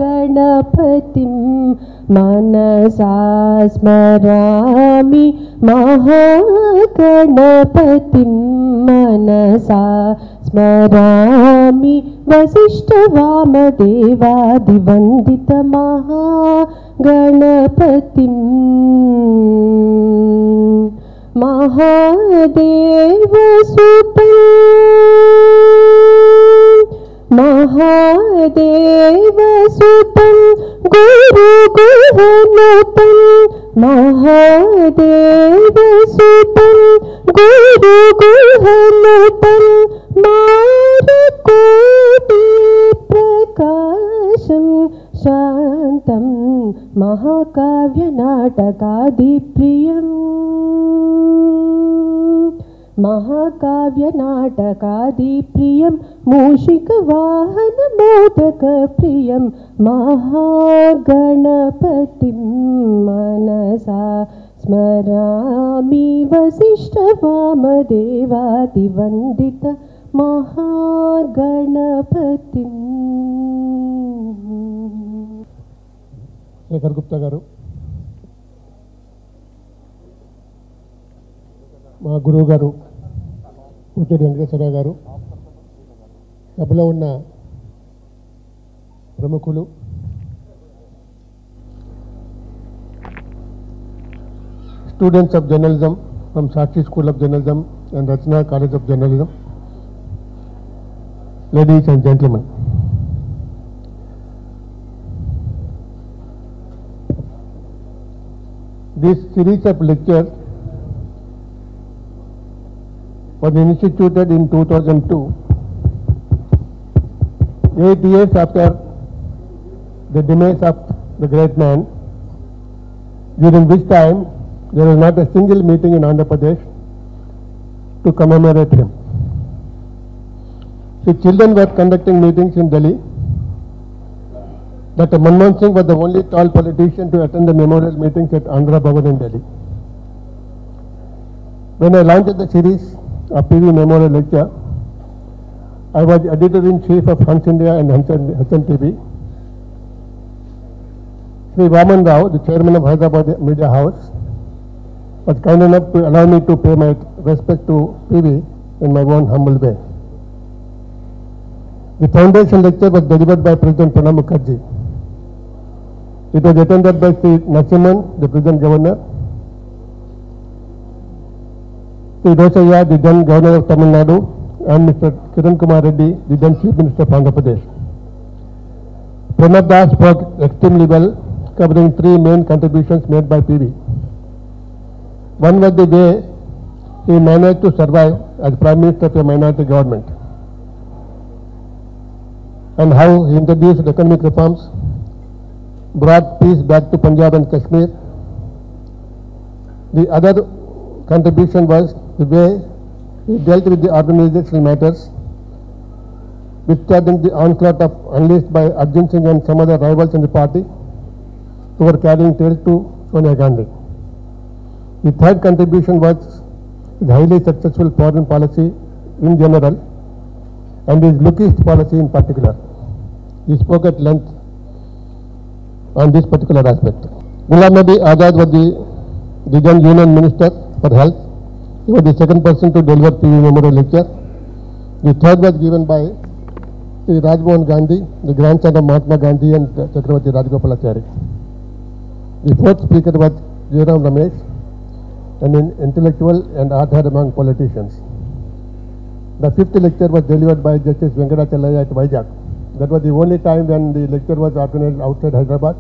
महागणपतिं मनसा स्मरामि महागणपतिं मनसा स्मरामि वसिष्ठवामदेवादिवन्दित महागणपतिं महादेवसुतं महादेवसुतं गुरुगुहनुतं महादेवसुतं गुरुगुहनुतं मारुकोटिप्रकाशं शान्तं महाकाव्यनाटकादिप्रियम् महाकाव्यनाटकादिप्रियं मूषिकवाहनमोदकप्रियं महागणपतिं मनसा स्मरामि वसिष्ठवामदेवादिवन्दित महागणपतिं. शेखर गुप्ता गारू, మా గురువు గారు పూచేటి వెంకటేశ్వరరావు గారు, సభలో ఉన్న ప్రముఖులు, students of journalism from Sakshi school of journalism and Rachana college of journalism, ladies and gentlemen, this series of lectures was instituted in 2002, 8 years after the demise of the great man, during which time there was not a single meeting in Andhra Pradesh to commemorate him. The children were conducting meetings in Delhi. Dr. Manmohan Singh was the only tall politician to attend the memorial meetings at Andhra Bhavan in Delhi. When I launched the series of PV Memorial Lecture, I was editor-in-chief of Hans India and Hudson TV. Sri Vaman Rao, the chairman of Hyderabad Media House, was kind enough to allow me to pay my respect to PV in my own humble way. The foundation lecture was delivered by President Pranab Mukherjee. It was attended by Sri Narasimhan, the present governor, Sri Rosaya, the then governor of Tamil Nadu, and Mr. Kiran Kumar Reddy, the then chief minister of Andhra Pradesh. Pranab Das spoke extremely well, covering three main contributions made by PV. One was the way he managed to survive as Prime Minister of a minority government, and how he introduced economic reforms, brought peace back to Punjab and Kashmir. The other contribution was the way he dealt with the organizational matters, withstanding the onslaught of unleashed by Arjun Singh and some other rivals in the party who were carrying tales to Sonia Gandhi. The third contribution was his highly successful foreign policy in general and his lookist policy in particular. He spoke at length on this particular aspect. Ghulam Nabi Azad was the then Union Minister for Health. He was the second person to deliver PV Memorial Lecture. The third was given by Sri Rajmohan Gandhi, the grandson of Mahatma Gandhi and Chakravarti Rajagopalachari. The fourth speaker was Jairam Ramesh, an intellectual and author among politicians. The fifth lecture was delivered by Justice Venkatachalaya at Vizag. That was the only time when the lecture was organized outside Hyderabad.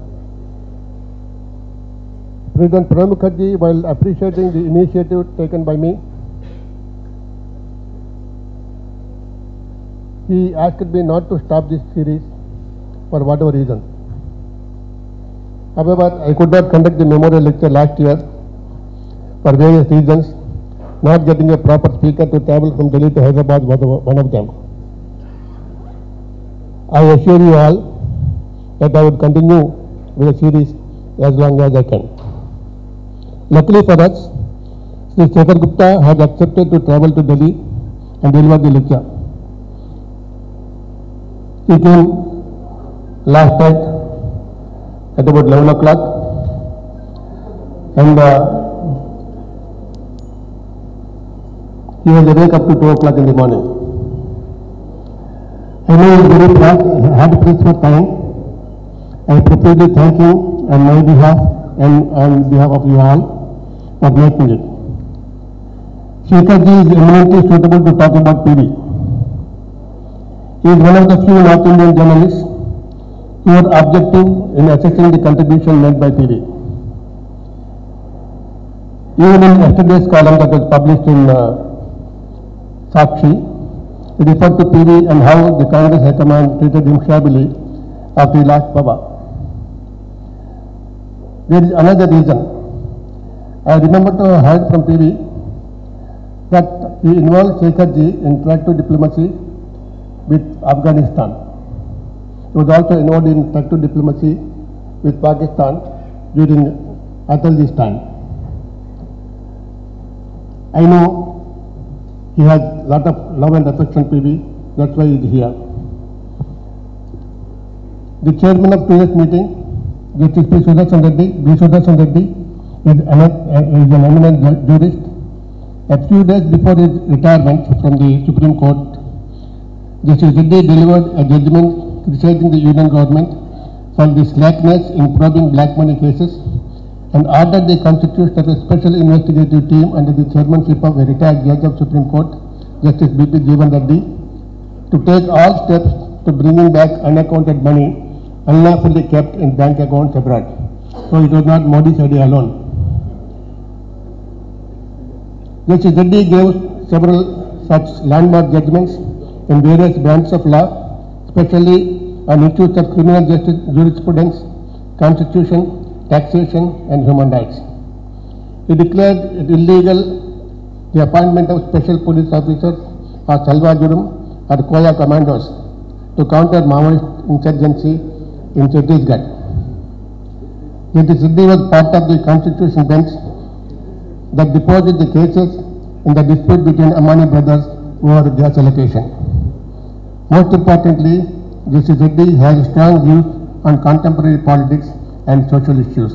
President Pranab Mukherjee, while appreciating the initiative taken by me, he asked me not to stop this series for whatever reason. However, I could not conduct the memorial lecture last year for various reasons. Not getting a proper speaker to travel from Delhi to Hyderabad was one of them. I assure you all that I would continue with the series as long as I can. Luckily for us, Sri Shekhar Gupta has accepted to travel to Delhi and deliver the lecture. He came last night at about 11 o'clock, and he was awake up to 2 o'clock in the morning. I know he is very hard pressed for time. I profusely thank him on my behalf and on behalf of you all for making it. Shekharji is eminently suitable to talk about PV. He is one of the few North Indian journalists who are objective in assessing the contribution made by PV. Even in yesterday's column that was published in Sakshi, he referred to PV and how the Congress High Command treated him shabbily after he lost power. There is another reason. I remember to have heard from PV that he involved Shekharji in tractor diplomacy with Afghanistan. He was also involved in tractor diplomacy with Pakistan during Atalji's time. I know he has a lot of love and affection, PV. That's why he is here. The chairman of today's meeting, Justice B. Sudarshan Reddy, is an eminent jurist. A few days before his retirement from the Supreme Court, Justice Reddy delivered a judgment criticizing the Union government for the slackness in probing black money cases and ordered the constitution of a special investigative team under the chairmanship of a retired judge of Supreme Court, Justice B.P. Jeevan Reddy, to take all steps to bringing back unaccounted money unlawfully kept in bank accounts abroad. So it was not Modi's idea alone. Justice Reddy gave several such landmark judgments in various branches of law, especially on issues of criminal justice jurisprudence, constitution, taxation and human rights. He declared it illegal the appointment of special police officers or Salvajurum or Koya commandos to counter Maoist insurgency in Chhattisgarh. Justice Reddy was part of the Constitution bench that deposed the cases in the dispute between Amani brothers over gas allocation. Most importantly, Justice Reddy has strong views on contemporary politics and social issues.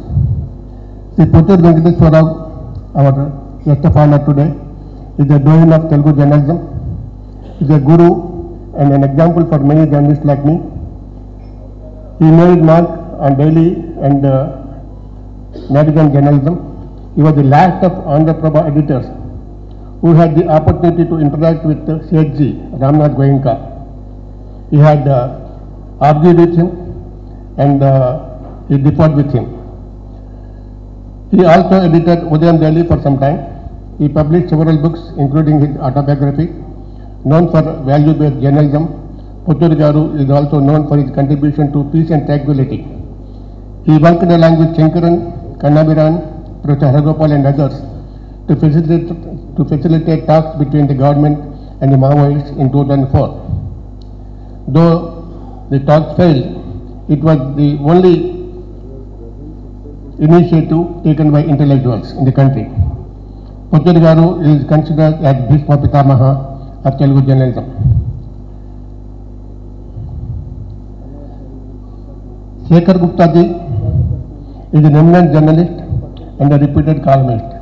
Sri Puttur Venkateswara Rao, our guest of honor today, is a doyen of Telugu journalism, is a guru and an example for many journalists like me. He made mark on daily and navigant journalism. He was the last of Andhra Prabha editors who had the opportunity to interact with Shethji, Ramnath Goenka. He had argued with him and he differed with him. He also edited Udayam Daily for some time. He published several books, including his autobiography. Known for value-based journalism, Puttur Garu is also known for his contribution to peace and tranquility. He worked along with Shankaran, Kannabiran, Professor Haragopal and others to facilitate talks between the government and the Maoists in 2004. Though the talks failed, it was the only initiative taken by intellectuals in the country. Puttur Garu is considered as Bhishma Pitamaha of Telugu journalism. Shekhar Gupta ji is an eminent journalist and a reputed columnist.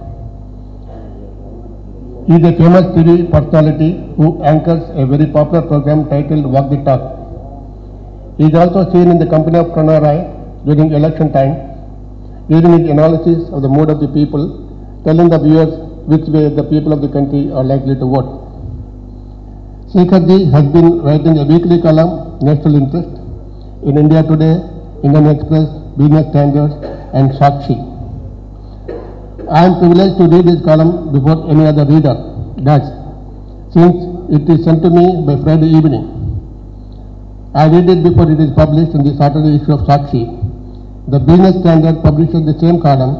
He is a famous TV personality who anchors a very popular program titled Walk the Talk. He is also seen in the company of Pranay Rai during election time, during his analysis of the mood of the people, telling the viewers which way the people of the country are likely to vote. Shekharji has been writing a weekly column, National Interest, in India Today, Indian Express, Business Standard and Sakshi. I am privileged to read this column before any other reader does, since it is sent to me by Friday evening. I read it before it is published in the Saturday issue of Sakshi. The Business Standard publishes the same column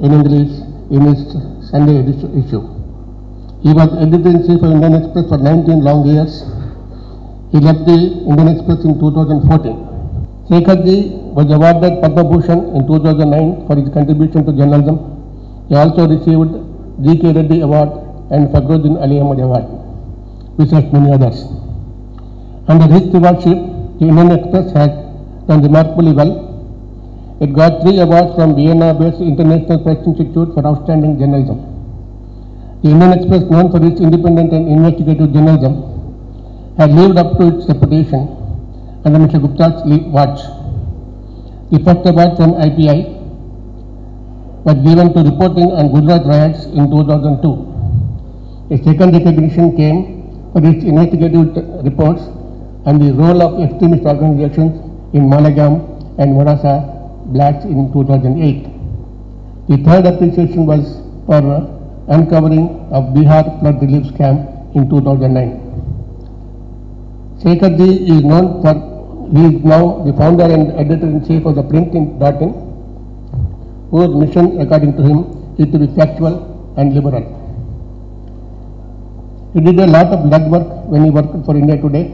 in English in its Sunday issue. He was editor-in-chief of Indian Express for 19 long years. He left the Indian Express in 2014. Shekharji was awarded Padma Bhushan in 2009 for his contribution to journalism. He also received G.K. Reddy Award and Fakhruddin Ali Ahmad Award, besides many others. Under his stewardship, the Indian Express had done remarkably well. It got 3 awards from Vienna-based International Press Institute for outstanding journalism. The Indian Express, known for its independent and investigative journalism, had lived up to its reputation under Mr. Gupta's watch. The first award from IPI was given to reporting on Gujarat riots in 2002. A second recognition came for its investigative reports on the role of extremist organizations in Malagam and Morasa blacks in 2008. The third appreciation was for uncovering of Bihar flood relief scam in 2009. Sekharji is known for, he is now the founder and editor-in-chief of the Print.in, whose mission, according to him, is to be factual and liberal. He did a lot of legwork when he worked for India Today.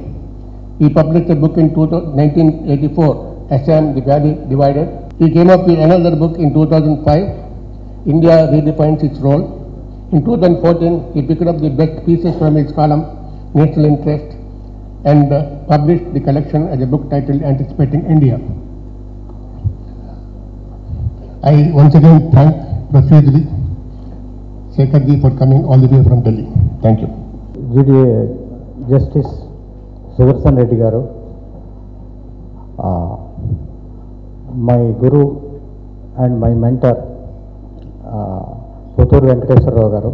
He published a book in 1984, Assam, the Valley Divided. He came up with another book in 2005, India Redefines Its Role. In 2014, he picked up the best pieces from his column, National Interest, and published the collection as a book titled Anticipating India. I once again thank profusely Sekharji for coming all the way from Delhi. Thank you. GDA Justice Sudarshan Reddy garu, my guru and my mentor Puttur Venkateswara Rao garu,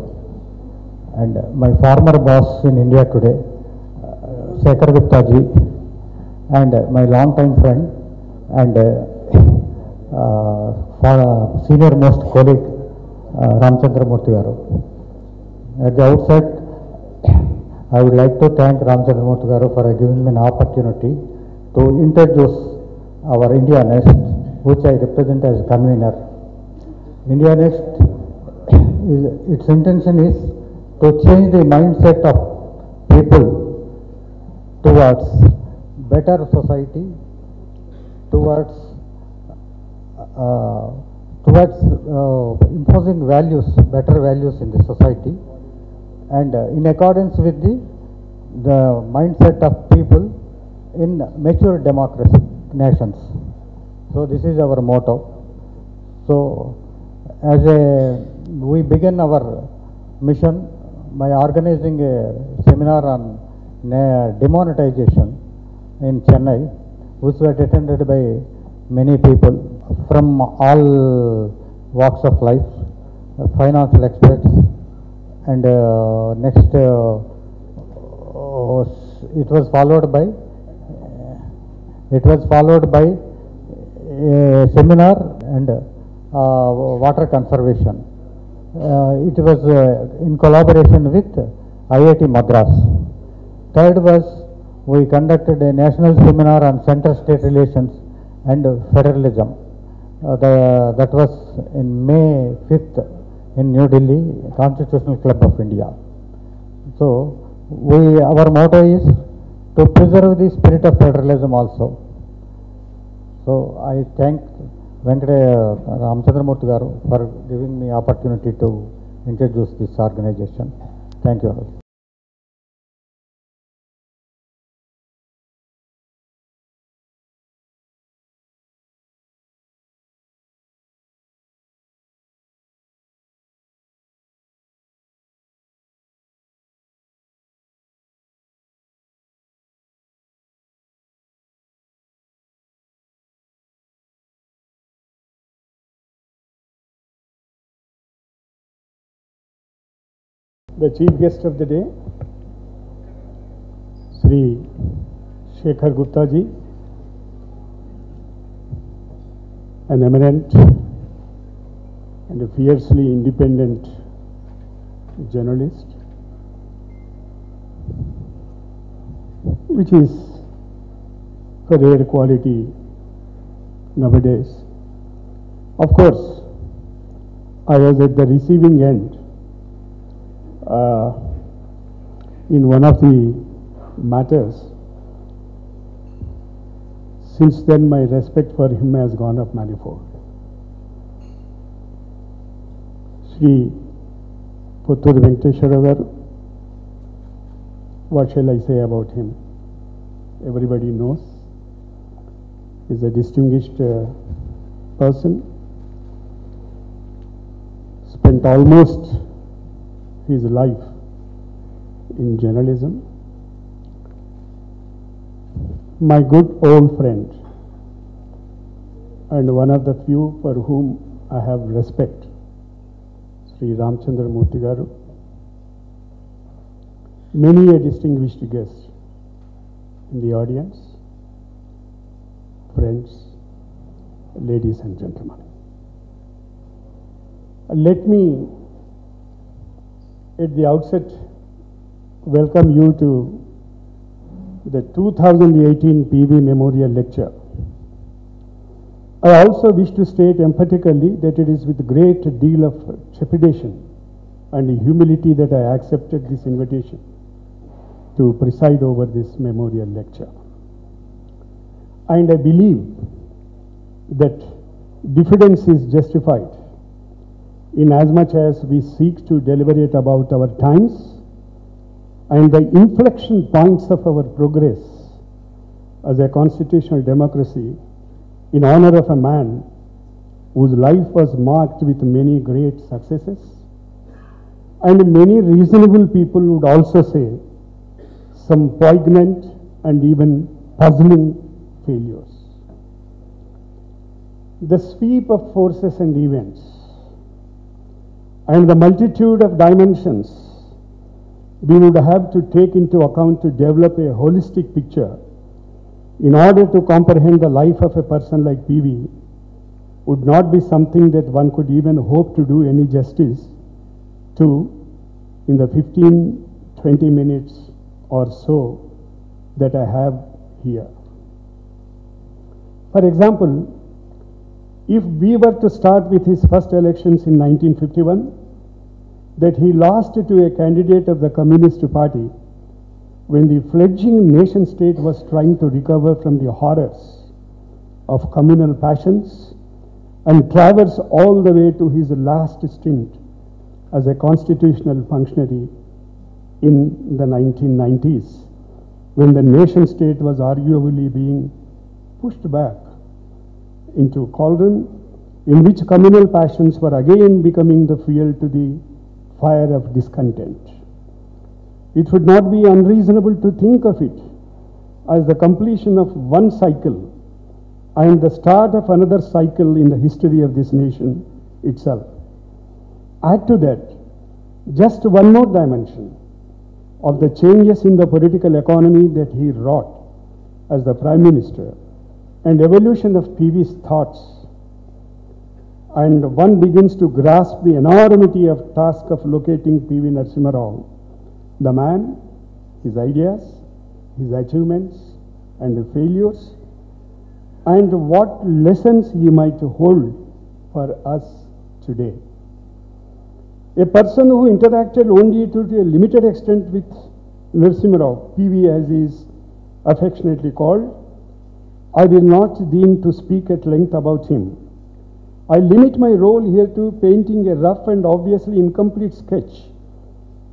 and my former boss in India Today, Shekhar Gupta ji, and my long time friend and senior most colleague Ramchandra Murthy garu. At the outset, I would like to thank Ramchandra Murthy garu for giving me an opportunity to introduce our India Next, which I represent as convener. India Next, its intention is to change the mindset of people towards better society, towards imposing values, better values in the society, and in accordance with the mindset of people in mature democracy nations. So this is our motto. So we begin our mission by organizing a seminar on demonetization in Chennai, which was attended by many people from all walks of life, financial experts, and next it was followed by a seminar and water conservation. It was in collaboration with IIT Madras. Third was, we conducted a national seminar on center-state relations and federalism. That was in May 5th in New Delhi, Constitutional Club of India. So, our motto is to preserve the spirit of federalism also. So, I thank Ramchandra Murthy garu for giving me opportunity to introduce this organization. Thank you all. The chief guest of the day, Sri Shekhar Gupta ji, an eminent and a fiercely independent journalist, which is a rare quality nowadays. Of course, I was at the receiving end in one of the matters. Since then, my respect for him has gone up manifold. Sri Puttur Venkateswara garu, what shall I say about him? Everybody knows. is a distinguished person, spent almost his life in journalism. My good old friend, and one of the few for whom I have respect, Sri Ramchandra Murthy Garu. Many a distinguished guest in the audience, friends, ladies and gentlemen. Let me at the outset welcome you to the 2018 PV Memorial Lecture. I also wish to state emphatically that it is with a great deal of trepidation and humility that I accepted this invitation to preside over this memorial lecture. And I believe that diffidence is justified in as much as we seek to deliberate about our times and the inflection points of our progress as a constitutional democracy in honor of a man whose life was marked with many great successes, and many reasonable people would also say some poignant and even puzzling failures. The sweep of forces and events and the multitude of dimensions we would have to take into account to develop a holistic picture in order to comprehend the life of a person like PV would not be something that one could even hope to do any justice to in the 15-20 minutes or so that I have here. For example, if we were to start with his first elections in 1951, that he lost to a candidate of the Communist Party when the fledgling nation state was trying to recover from the horrors of communal passions and traverse all the way to his last stint as a constitutional functionary in the 1990s, when the nation state was arguably being pushed back into cauldron in which communal passions were again becoming the fuel to the fire of discontent. It would not be unreasonable to think of it as the completion of one cycle and the start of another cycle in the history of this nation itself. Add to that just one more dimension of the changes in the political economy that he wrought as the Prime Minister and evolution of PV's thoughts, and one begins to grasp the enormity of task of locating PV Narasimha Rao, the man, his ideas, his achievements and failures, and what lessons he might hold for us today. A person who interacted only to a limited extent with Narasimha Rao, PV as he is affectionately called, I will not deign to speak at length about him. I limit my role here to painting a rough and obviously incomplete sketch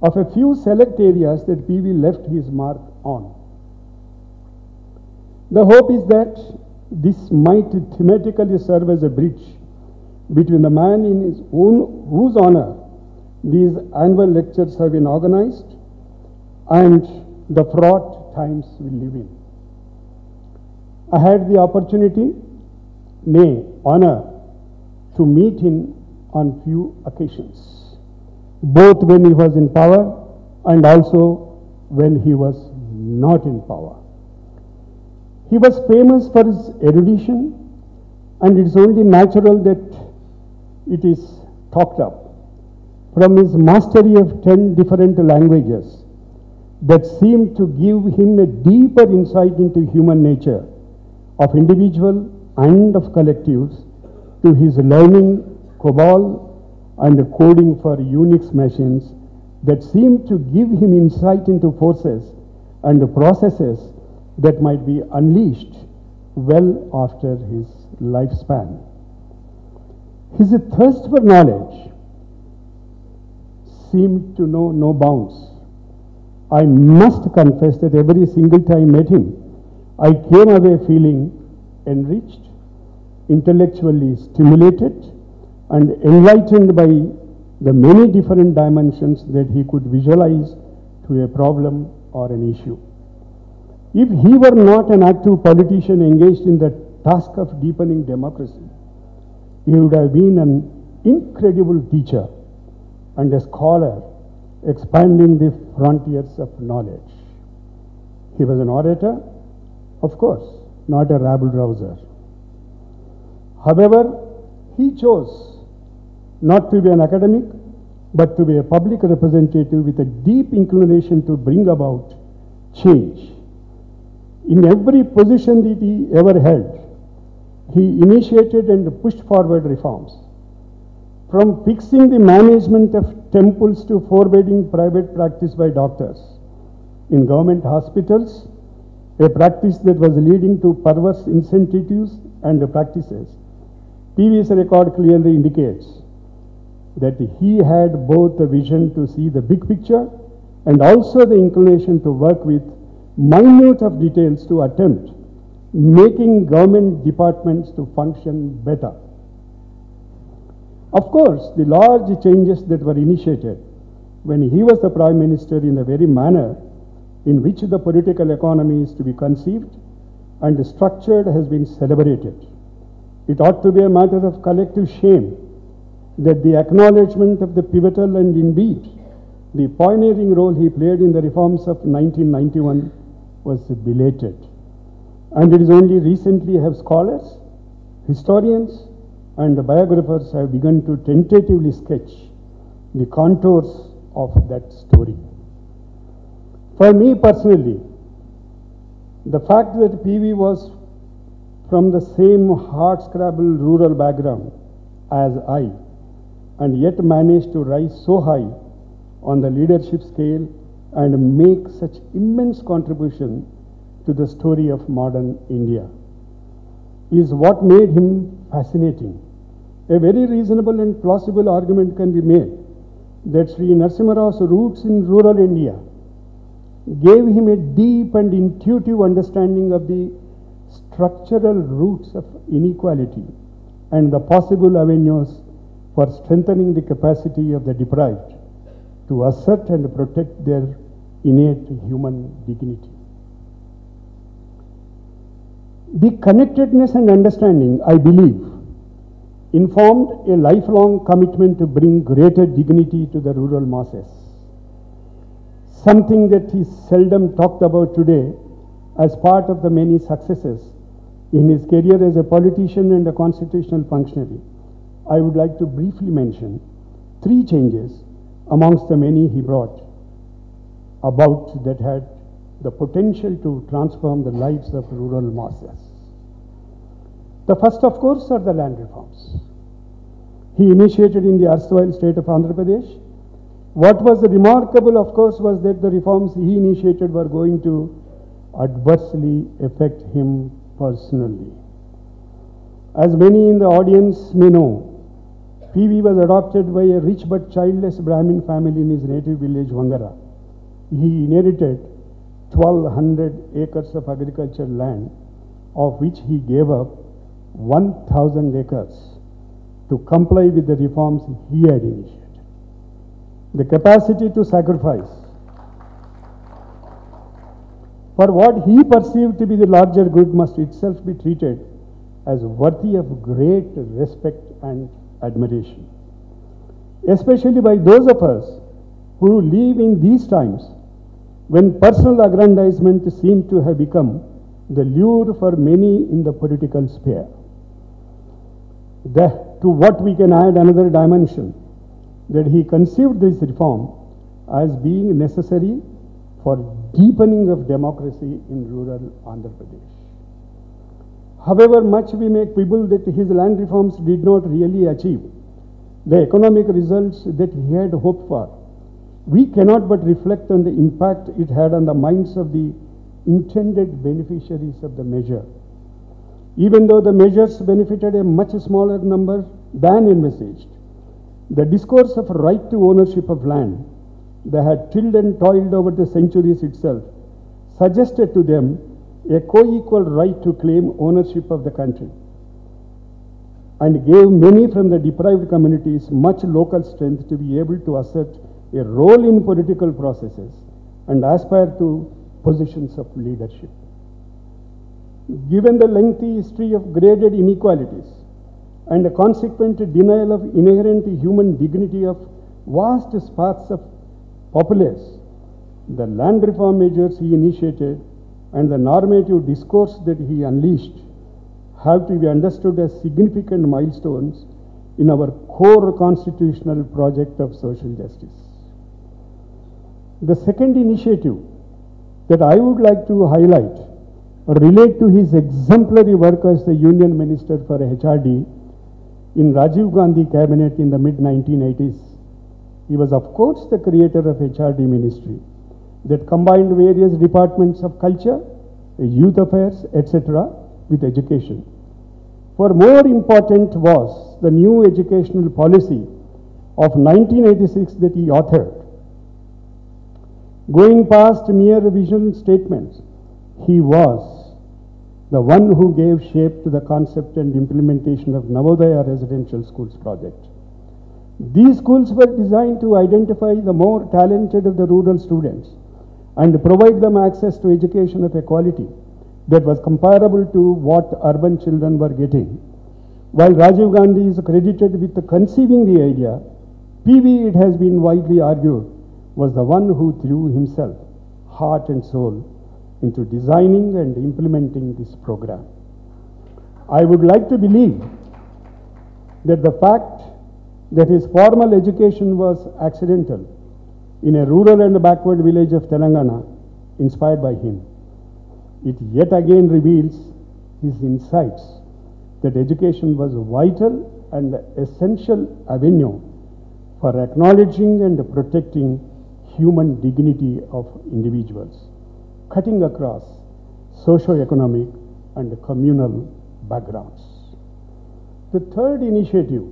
of a few select areas that PV left his mark on. The hope is that this might thematically serve as a bridge between the man in his own, whose honor these annual lectures have been organized, and the fraught times we live in. I had the opportunity, nay, honor, to meet him on few occasions, both when he was in power and also when he was not in power. He was famous for his erudition, and it's only natural that it is talked up. From his mastery of 10 different languages that seemed to give him a deeper insight into human nature of individual and of collectives, to his learning COBOL and coding for Unix machines that seemed to give him insight into forces and processes that might be unleashed well after his lifespan. His thirst for knowledge seemed to know no bounds. I must confess that every single time I met him, I came away feeling enriched, intellectually stimulated, and enlightened by the many different dimensions that he could visualize to a problem or an issue. If he were not an active politician engaged in the task of deepening democracy, he would have been an incredible teacher and a scholar expanding the frontiers of knowledge. He was an orator, of course, not a rabble-rouser. However, he chose not to be an academic, but to be a public representative with a deep inclination to bring about change. In every position that he ever held, he initiated and pushed forward reforms. From fixing the management of temples to forbidding private practice by doctors in government hospitals, a practice that was leading to perverse incentives and practices, PV's record clearly indicates that he had both the vision to see the big picture and also the inclination to work with minute of details to attempt making government departments to function better. Of course, the large changes that were initiated when he was the Prime Minister in the very manner in which the political economy is to be conceived and structured has been celebrated. It ought to be a matter of collective shame that the acknowledgement of the pivotal and indeed the pioneering role he played in the reforms of 1991 was belated. And it is only recently have scholars, historians, and biographers have begun to tentatively sketch the contours of that story. For me personally, the fact that PV was from the same hardscrabble rural background as I, and yet managed to rise so high on the leadership scale and make such immense contribution to the story of modern India, is what made him fascinating. A very reasonable and plausible argument can be made that Sri Narasimha Rao's roots in rural India gave him a deep and intuitive understanding of the structural roots of inequality and the possible avenues for strengthening the capacity of the deprived to assert and protect their innate human dignity. The connectedness and understanding, I believe, informed a lifelong commitment to bring greater dignity to the rural masses, something that is seldom talked about today as part of the many successes in his career as a politician and a constitutional functionary. I would like to briefly mention 3 changes amongst the many he brought about that had the potential to transform the lives of rural masses. The first, of course, are the land reforms he initiated in the erstwhile state of Andhra Pradesh. What was remarkable, of course, was that the reforms he initiated were going to adversely affect him personally. As many in the audience may know, PV was adopted by a rich but childless Brahmin family in his native village, Vangara. He inherited 1,200 acres of agricultural land, of which he gave up 1,000 acres to comply with the reforms he had initiated. The capacity to sacrifice for what he perceived to be the larger good must itself be treated as worthy of great respect and admiration, especially by those of us who live in these times when personal aggrandizement seemed to have become the lure for many in the political sphere. To what we can add another dimension, that he conceived this reform as being necessary for deepening of democracy in rural Andhra Pradesh. However much we may quibble that his land reforms did not really achieve the economic results that he had hoped for, we cannot but reflect on the impact it had on the minds of the intended beneficiaries of the measure. Even though the measures benefited a much smaller number than envisaged, the discourse of right to ownership of land that had tilled and toiled over the centuries itself suggested to them a co-equal right to claim ownership of the country, and gave many from the deprived communities much local strength to be able to assert a role in political processes and aspire to positions of leadership. Given the lengthy history of graded inequalities and a consequent denial of inherent human dignity of vast swaths of populace, the land reform measures he initiated and the normative discourse that he unleashed have to be understood as significant milestones in our core constitutional project of social justice. The second initiative that I would like to highlight relate to his exemplary work as the Union Minister for HRD in Rajiv Gandhi cabinet in the mid-1980s. He was of course the creator of HRD ministry that combined various departments of culture, youth affairs, etc. with education. For more important was the new educational policy of 1986 that he authored. Going past mere vision statements, he was the one who gave shape to the concept and implementation of Navodaya Residential Schools project. These schools were designed to identify the more talented of the rural students and provide them access to education of a quality that was comparable to what urban children were getting. While Rajiv Gandhi is credited with conceiving the idea, PV, it has been widely argued, was the one who threw himself, heart and soul, into designing and implementing this program. I would like to believe that the fact that his formal education was accidental in a rural and backward village of Telangana, inspired by him, it yet again reveals his insights that education was a vital and essential avenue for acknowledging and protecting human dignity of individuals, cutting across socio-economic and communal backgrounds. The third initiative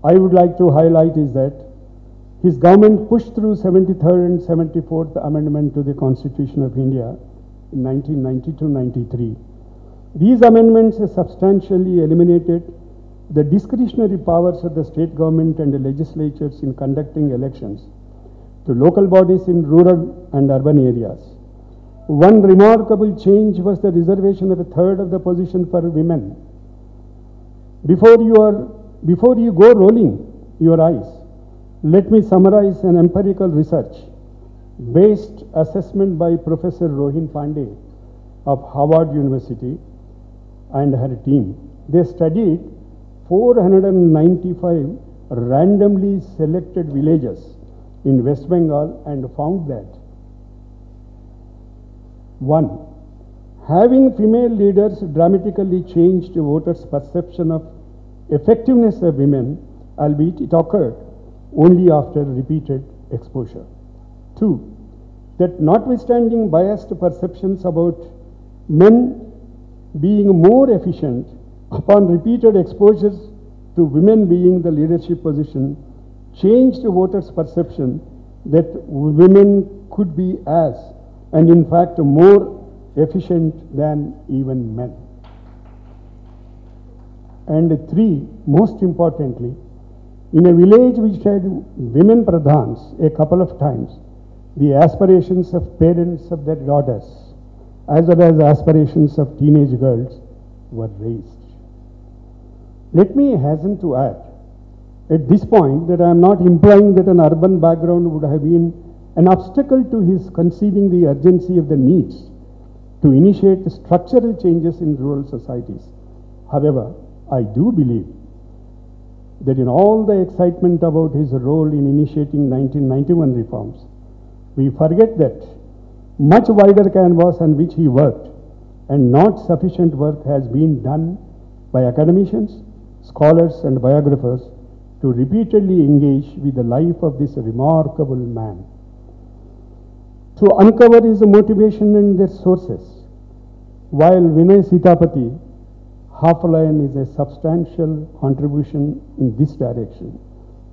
I would like to highlight is that his government pushed through 73rd and 74th Amendment to the Constitution of India in 1992-93. These amendments substantially eliminated the discretionary powers of the state government and the legislatures in conducting elections to local bodies in rural and urban areas. One remarkable change was the reservation of a third of the position for women. Before you go rolling your eyes, let me summarize an empirical research-based assessment by Professor Rohin Pandey of Harvard University and her team. They studied 495 randomly selected villages in West Bengal and found that 1. Having female leaders dramatically changed voters' perception of effectiveness of women, albeit it occurred only after repeated exposure. 2. That notwithstanding biased perceptions about men being more efficient, upon repeated exposures to women being the leadership position, changed voters' perception that women could be as, and in fact more efficient than even men. And 3, most importantly, in a village which had women pradhans a couple of times, the aspirations of parents of their daughters as well as aspirations of teenage girls were raised. Let me hasten to add at this point that I am not implying that an urban background would have been an obstacle to his conceiving the urgency of the needs to initiate structural changes in rural societies. However, I do believe that in all the excitement about his role in initiating 1991 reforms, we forget that much wider canvas on which he worked and not sufficient work has been done by academicians, scholars and biographers to repeatedly engage with the life of this remarkable man, to uncover his motivation and their sources. While Vinay Sitapati, half a line is a substantial contribution in this direction,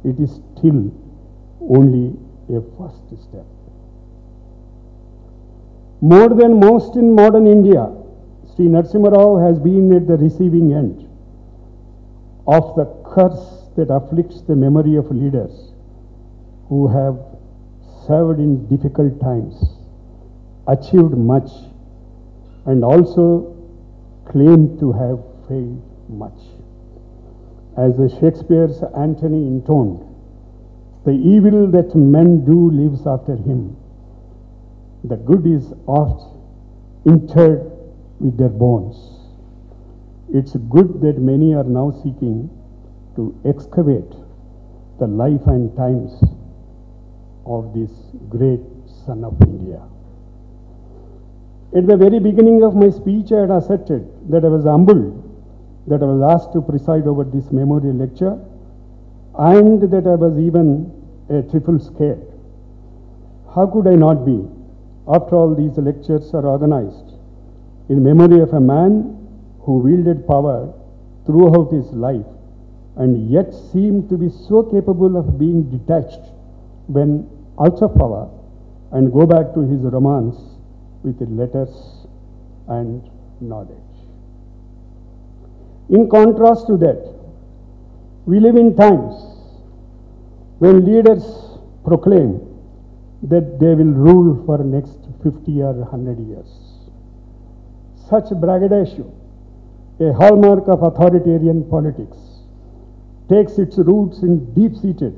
it is still only a first step. More than most in modern India, Sri Narasimha Rao has been at the receiving end of the curse that afflicts the memory of leaders who have served in difficult times, achieved much, and also claimed to have failed much. As Shakespeare's Antony intoned, the evil that men do lives after him. The good is oft interred with their bones. It's good that many are now seeking to excavate the life and times of this great son of India. At the very beginning of my speech, I had asserted that I was humbled that I was asked to preside over this memorial lecture, and that I was even a trifle scared. How could I not be? After all, these lectures are organized in memory of a man who wielded power throughout his life and yet seemed to be so capable of being detached when out of power and go back to his romance with letters and knowledge. In contrast to that, we live in times when leaders proclaim that they will rule for the next 50 or 100 years. Such braggadocio, a hallmark of authoritarian politics, takes its roots in deep-seated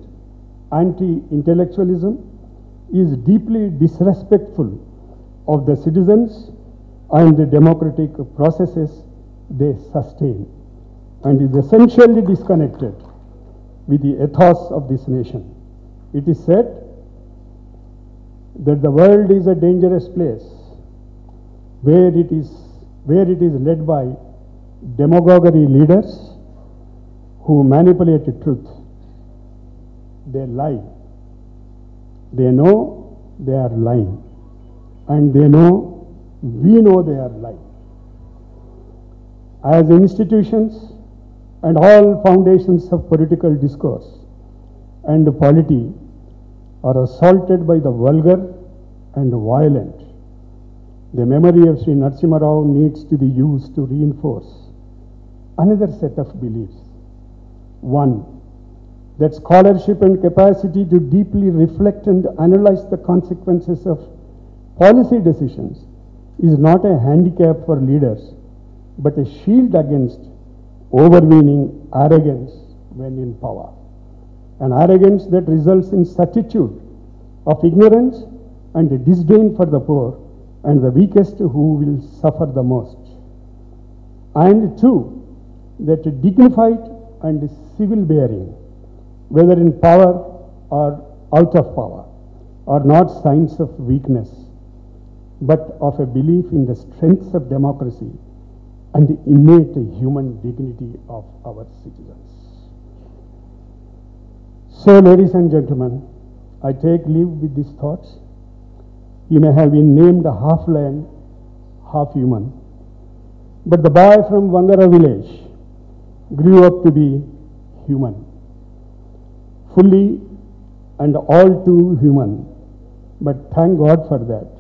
anti-intellectualism, is deeply disrespectful of the citizens and the democratic processes they sustain, and is essentially disconnected with the ethos of this nation. It is said that the world is a dangerous place where it is led by demagoguery leaders who manipulate the truth. They lie. They know they are lying, and they know we know they are lying. As institutions and all foundations of political discourse and polity are assaulted by the vulgar and violent, the memory of Sri Narasimha Rao needs to be used to reinforce another set of beliefs. One, that scholarship and capacity to deeply reflect and analyze the consequences of policy decisions is not a handicap for leaders, but a shield against overweening arrogance when in power. An arrogance that results in certitude of ignorance and a disdain for the poor and the weakest who will suffer the most. And two, that a dignified and civil bearing, whether in power or out of power, are not signs of weakness, but of a belief in the strengths of democracy and the innate human dignity of our citizens. So, ladies and gentlemen, I take leave with these thoughts. He may have been named half lion, half human, but the boy from Vangara village grew up to be human, fully and all too human. But thank God for that.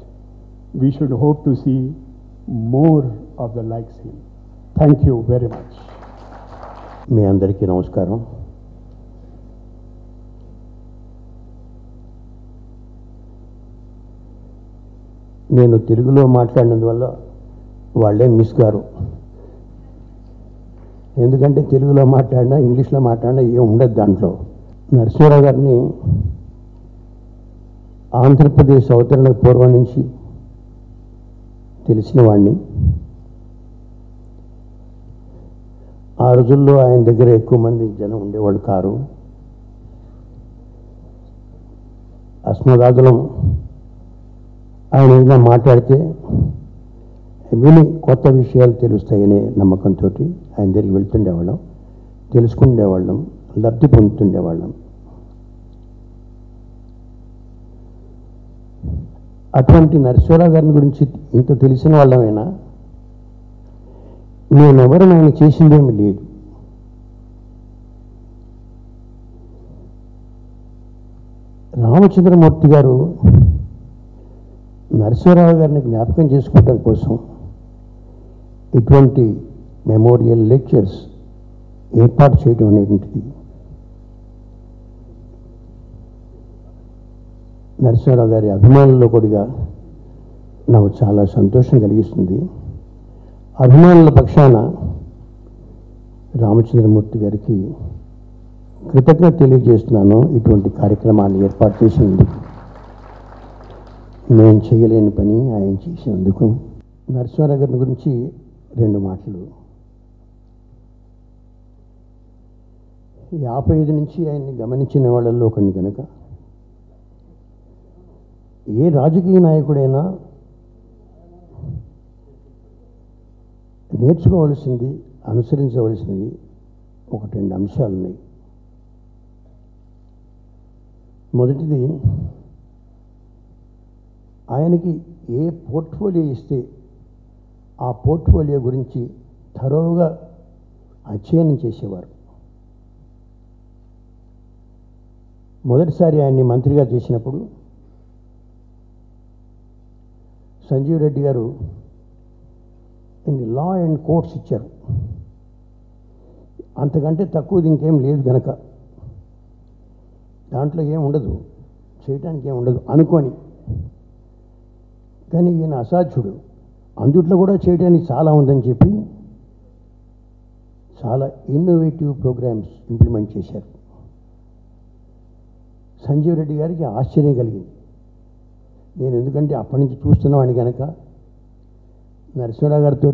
We should hope to see more of the likes him. Thank you very much. మీ అందరికీ నమస్కారం. నేను తెలుగులో మాట్లాడినందువల్ల వాళ్ళే miss గారు. ఎందుకంటే తెలుగులో మాట్లాడినా ఇంగ్లీష్లో మాట్లాడినా ఏం ఉండదు దాంట్లో. నరసింహారావు గారిని ఆంధ్రప్రదేశ్ అవతరణ పూర్వం నుంచి తెలిసిన వాడిని. ఆ రోజుల్లో ఆయన దగ్గర ఎక్కువ మంది జనం ఉండేవాళ్ళు కారు. అస్మదాదులం ఆయన ఏదైనా మాట్లాడితే విని కొత్త విషయాలు తెలుస్తాయనే నమ్మకంతో ఆయన దగ్గరికి వెళ్తుండేవాళ్ళం, తెలుసుకుండేవాళ్ళం, లబ్ధి పొందుతుండేవాళ్ళం. అటువంటి నరసింహారావు గారిని గురించి ఇంత తెలిసిన వాళ్ళమైనా నేనెవరు ఆయన చేసిందేమీ లేదు. రామచంద్రమూర్తి గారు నరసింహారావు గారిని జ్ఞాపకం చేసుకోవడం కోసం ఇటువంటి మెమోరియల్ లెక్చర్స్ ఏర్పాటు చేయడం అనేటువంటిది నరసింహారావు గారి అభిమానుల్లో కొద్దిగా నాకు చాలా సంతోషం కలిగిస్తుంది. అభిమానుల పక్షాన రామచంద్రమూర్తి గారికి కృతజ్ఞత తెలియజేస్తున్నాను. ఇటువంటి కార్యక్రమాన్ని ఏర్పాటు చేసినందుకు, నేను చేయలేని పని ఆయన చేసినందుకు. నరసింహారావు గారి గురించి 2 మాటలు. 55 నుంచి ఆయన్ని గమనించిన వాళ్ళల్లో ఒకరిని కనుక, ఏ రాజకీయ నాయకుడైనా నేర్చుకోవలసింది, అనుసరించవలసింది 1-2 అంశాలు ఉన్నాయి. మొదటిది, ఆయనకి ఏ పోర్ట్ఫోలియో ఇస్తే ఆ పోర్ట్ఫోలియో గురించి థరోగా అధ్యయనం చేసేవారు. మొదటిసారి ఆయన్ని మంత్రిగా చేసినప్పుడు సంజీవ్ రెడ్డి గారు లా అండ్ కోర్ట్స్ ఇచ్చారు. అంతకంటే తక్కువది ఇంకేం లేదు గనక దాంట్లో ఏం ఉండదు, చేయటానికి ఏం ఉండదు అనుకొని, కానీ ఈయన అసాధ్యుడు, అందుట్లో కూడా చేయడానికి చాలా ఉందని చెప్పి చాలా ఇన్నోవేటివ్ ప్రోగ్రామ్స్ ఇంప్లిమెంట్ చేశారు. సంజీవ్ రెడ్డి గారికి ఆశ్చర్యం కలిగింది. నేను ఎందుకంటే అప్పటి నుంచి చూస్తున్నవాడిని కనుక నరసింహారావు గారితో,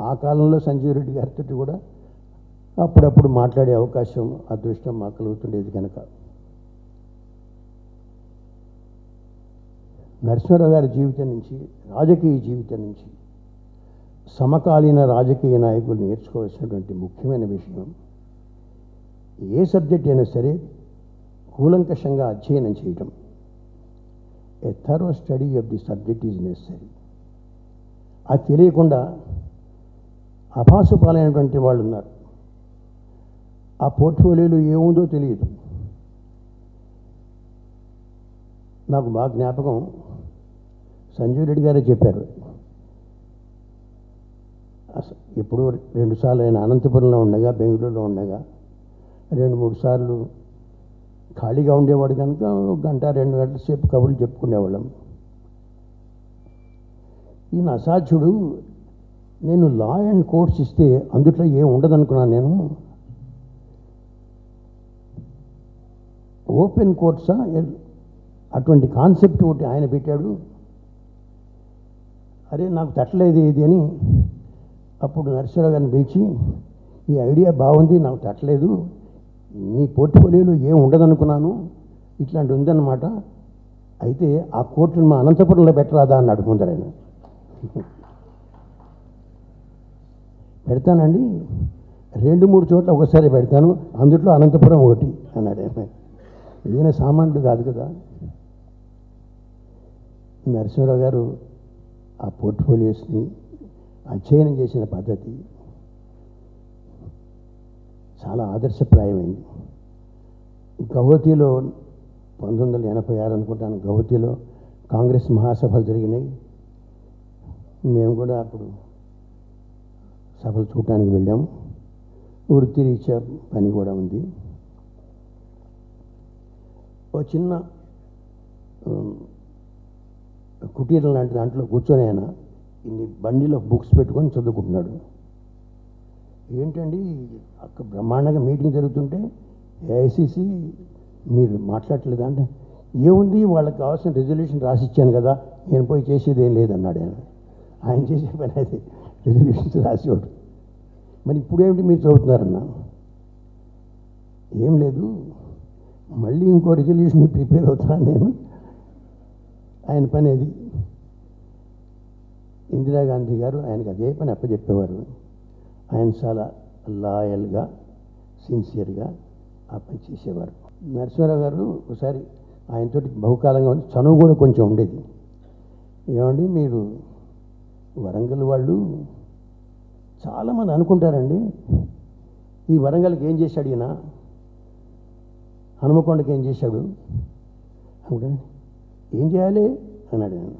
ఆ కాలంలో సంజీవ్ రెడ్డి గారితో కూడా అప్పుడప్పుడు మాట్లాడే అవకాశం, అదృష్టం మాకు కలుగుతుండేది కనుక నరసింహారావు గారి జీవితం నుంచి, రాజకీయ జీవితం నుంచి సమకాలీన రాజకీయ నాయకులు నేర్చుకోవాల్సినటువంటి ముఖ్యమైన విషయం, ఏ సబ్జెక్ట్ అయినా సరే కూలంకషంగా అధ్యయనం చేయటం. A thorough study of the subject is necessary. అది తెలియకుండా అభాసుపాలైనటువంటి వాళ్ళు ఉన్నారు. ఆ పోర్ట్ఫోలియోలో ఏముందో తెలియదు. నాకు బాగా జ్ఞాపకం, సంజీవ్ రెడ్డి గారే చెప్పారు. ఎప్పుడు 2 సార్లు ఆయన అనంతపురంలో ఉండగా, బెంగళూరులో ఉండగా 2-3 సార్లు ఖాళీగా ఉండేవాడు కనుక 1 గంట 2 గంటల సేపు కబుర్లు చెప్పుకునేవాళ్ళం. ఈయన అసాధ్యుడు, నేను లా అండ్ కోర్ట్స్ ఇస్తే అందుట్లో ఏం ఉండదనుకున్నాను. నేను ఓపెన్ కోర్ట్సా, అటువంటి కాన్సెప్ట్ ఒకటి ఆయన పెట్టాడు. అరే నాకు తట్టలేదు ఇది అని అప్పుడు నరసింహారావు గారిని పిలిచి, ఈ ఐడియా బాగుంది, నాకు తట్టలేదు, నీ పోర్ట్ఫోలియోలో ఏం ఉండదనుకున్నాను, ఇట్లాంటి ఉందన్నమాట, అయితే ఆ కోర్టును మా అనంతపురంలో పెట్టరాదా అన్నాడు ముందర ఆయన. పెడతానండి, 2-3 చోట్ల ఒకసారి పెడతాను, అందుట్లో అనంతపురం ఒకటి అన్నాడు ఆయన. ఏదైనా సామాన్యుడు కాదు కదా. నరసింహారావు గారు ఆ పోర్ట్ఫోలియోస్ని అధ్యయనం చేసిన పద్ధతి చాలా ఆదర్శప్రాయమైంది. గౌహతిలో 1986 అనుకుంటాను, గౌహతిలో కాంగ్రెస్ మహాసభలు జరిగినాయి. మేము కూడా అప్పుడు సభలు చూడటానికి వెళ్ళాము. వృత్తిరీత్యా పని కూడా ఉంది. ఓ చిన్న కుటీరం లాంటి దాంట్లో కూర్చొని ఆయన ఇన్ని బండిలో బుక్స్ పెట్టుకొని చదువుకుంటున్నాడు. ఏంటండి అక్కడ బ్రహ్మాండంగా మీటింగ్ జరుగుతుంటే ఏఐసిసి మీరు మాట్లాడలేదా అంటే, ఏముంది వాళ్ళకి కావాల్సిన రెజల్యూషన్ రాసిచ్చాను కదా, నేను పోయి చేసేది ఏం లేదన్నాడు ఆయన. ఆయన చేసే పని అయితే రెజల్యూషన్స్ రాసేవాడు. మరి ఇప్పుడేమిటి మీరు చదువుతున్నారన్నా? ఏం లేదు, మళ్ళీ ఇంకో రెజల్యూషన్ ప్రిపేర్ అవుతున్నాను నేను. ఆయన పని అది. ఇందిరాగాంధీ గారు ఆయనకు అదే పని అప్పచెప్పేవారు. ఆయన చాలా లాయల్గా, సిన్సియర్గా ఆ పని చేసేవారు. నరసింహారావు గారు ఒకసారి ఆయనతో బహుకాలంగా చనువు కూడా కొంచెం ఉండేది. ఏమండి మీరు వరంగల్ వాళ్ళు చాలామంది అనుకుంటారండి, ఈ వరంగల్కి ఏం చేశాడు ఈయన, హనుమకొండకి ఏం చేశాడు అంటే, ఏం చేయాలి అన్నాడు. నేను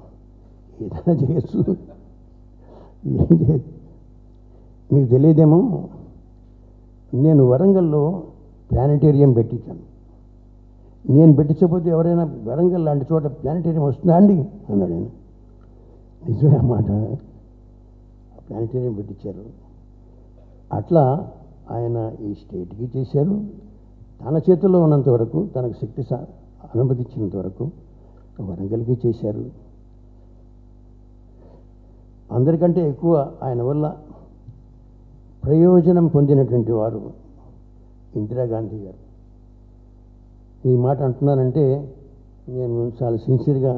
ఏదైనా చేయొచ్చు, ఏం చేయొచ్చు. మీకు తెలియదేమో, నేను వరంగల్లో ప్లానెటేరియం పెట్టించాను. నేను పెట్టించకపోతే ఎవరైనా వరంగల్ లాంటి చోట ప్లానెటేరియం వస్తుందా అండి అన్నాడు. నేను నిజమే అన్నమాట, ప్లానెటేరియం పెట్టించారు. అట్లా ఆయన ఈ స్టేట్కి చేశారు. తన చేతుల్లో ఉన్నంత వరకు, తనకు శక్తి అనుమతించినంత వరకు వరంగల్కి చేశారు. అందరికంటే ఎక్కువ ఆయన వల్ల ప్రయోజనం పొందినటువంటి వారు ఇందిరాగాంధీ గారు. ఈ మాట అంటున్నానంటే నేను చాలా సిన్సియర్గా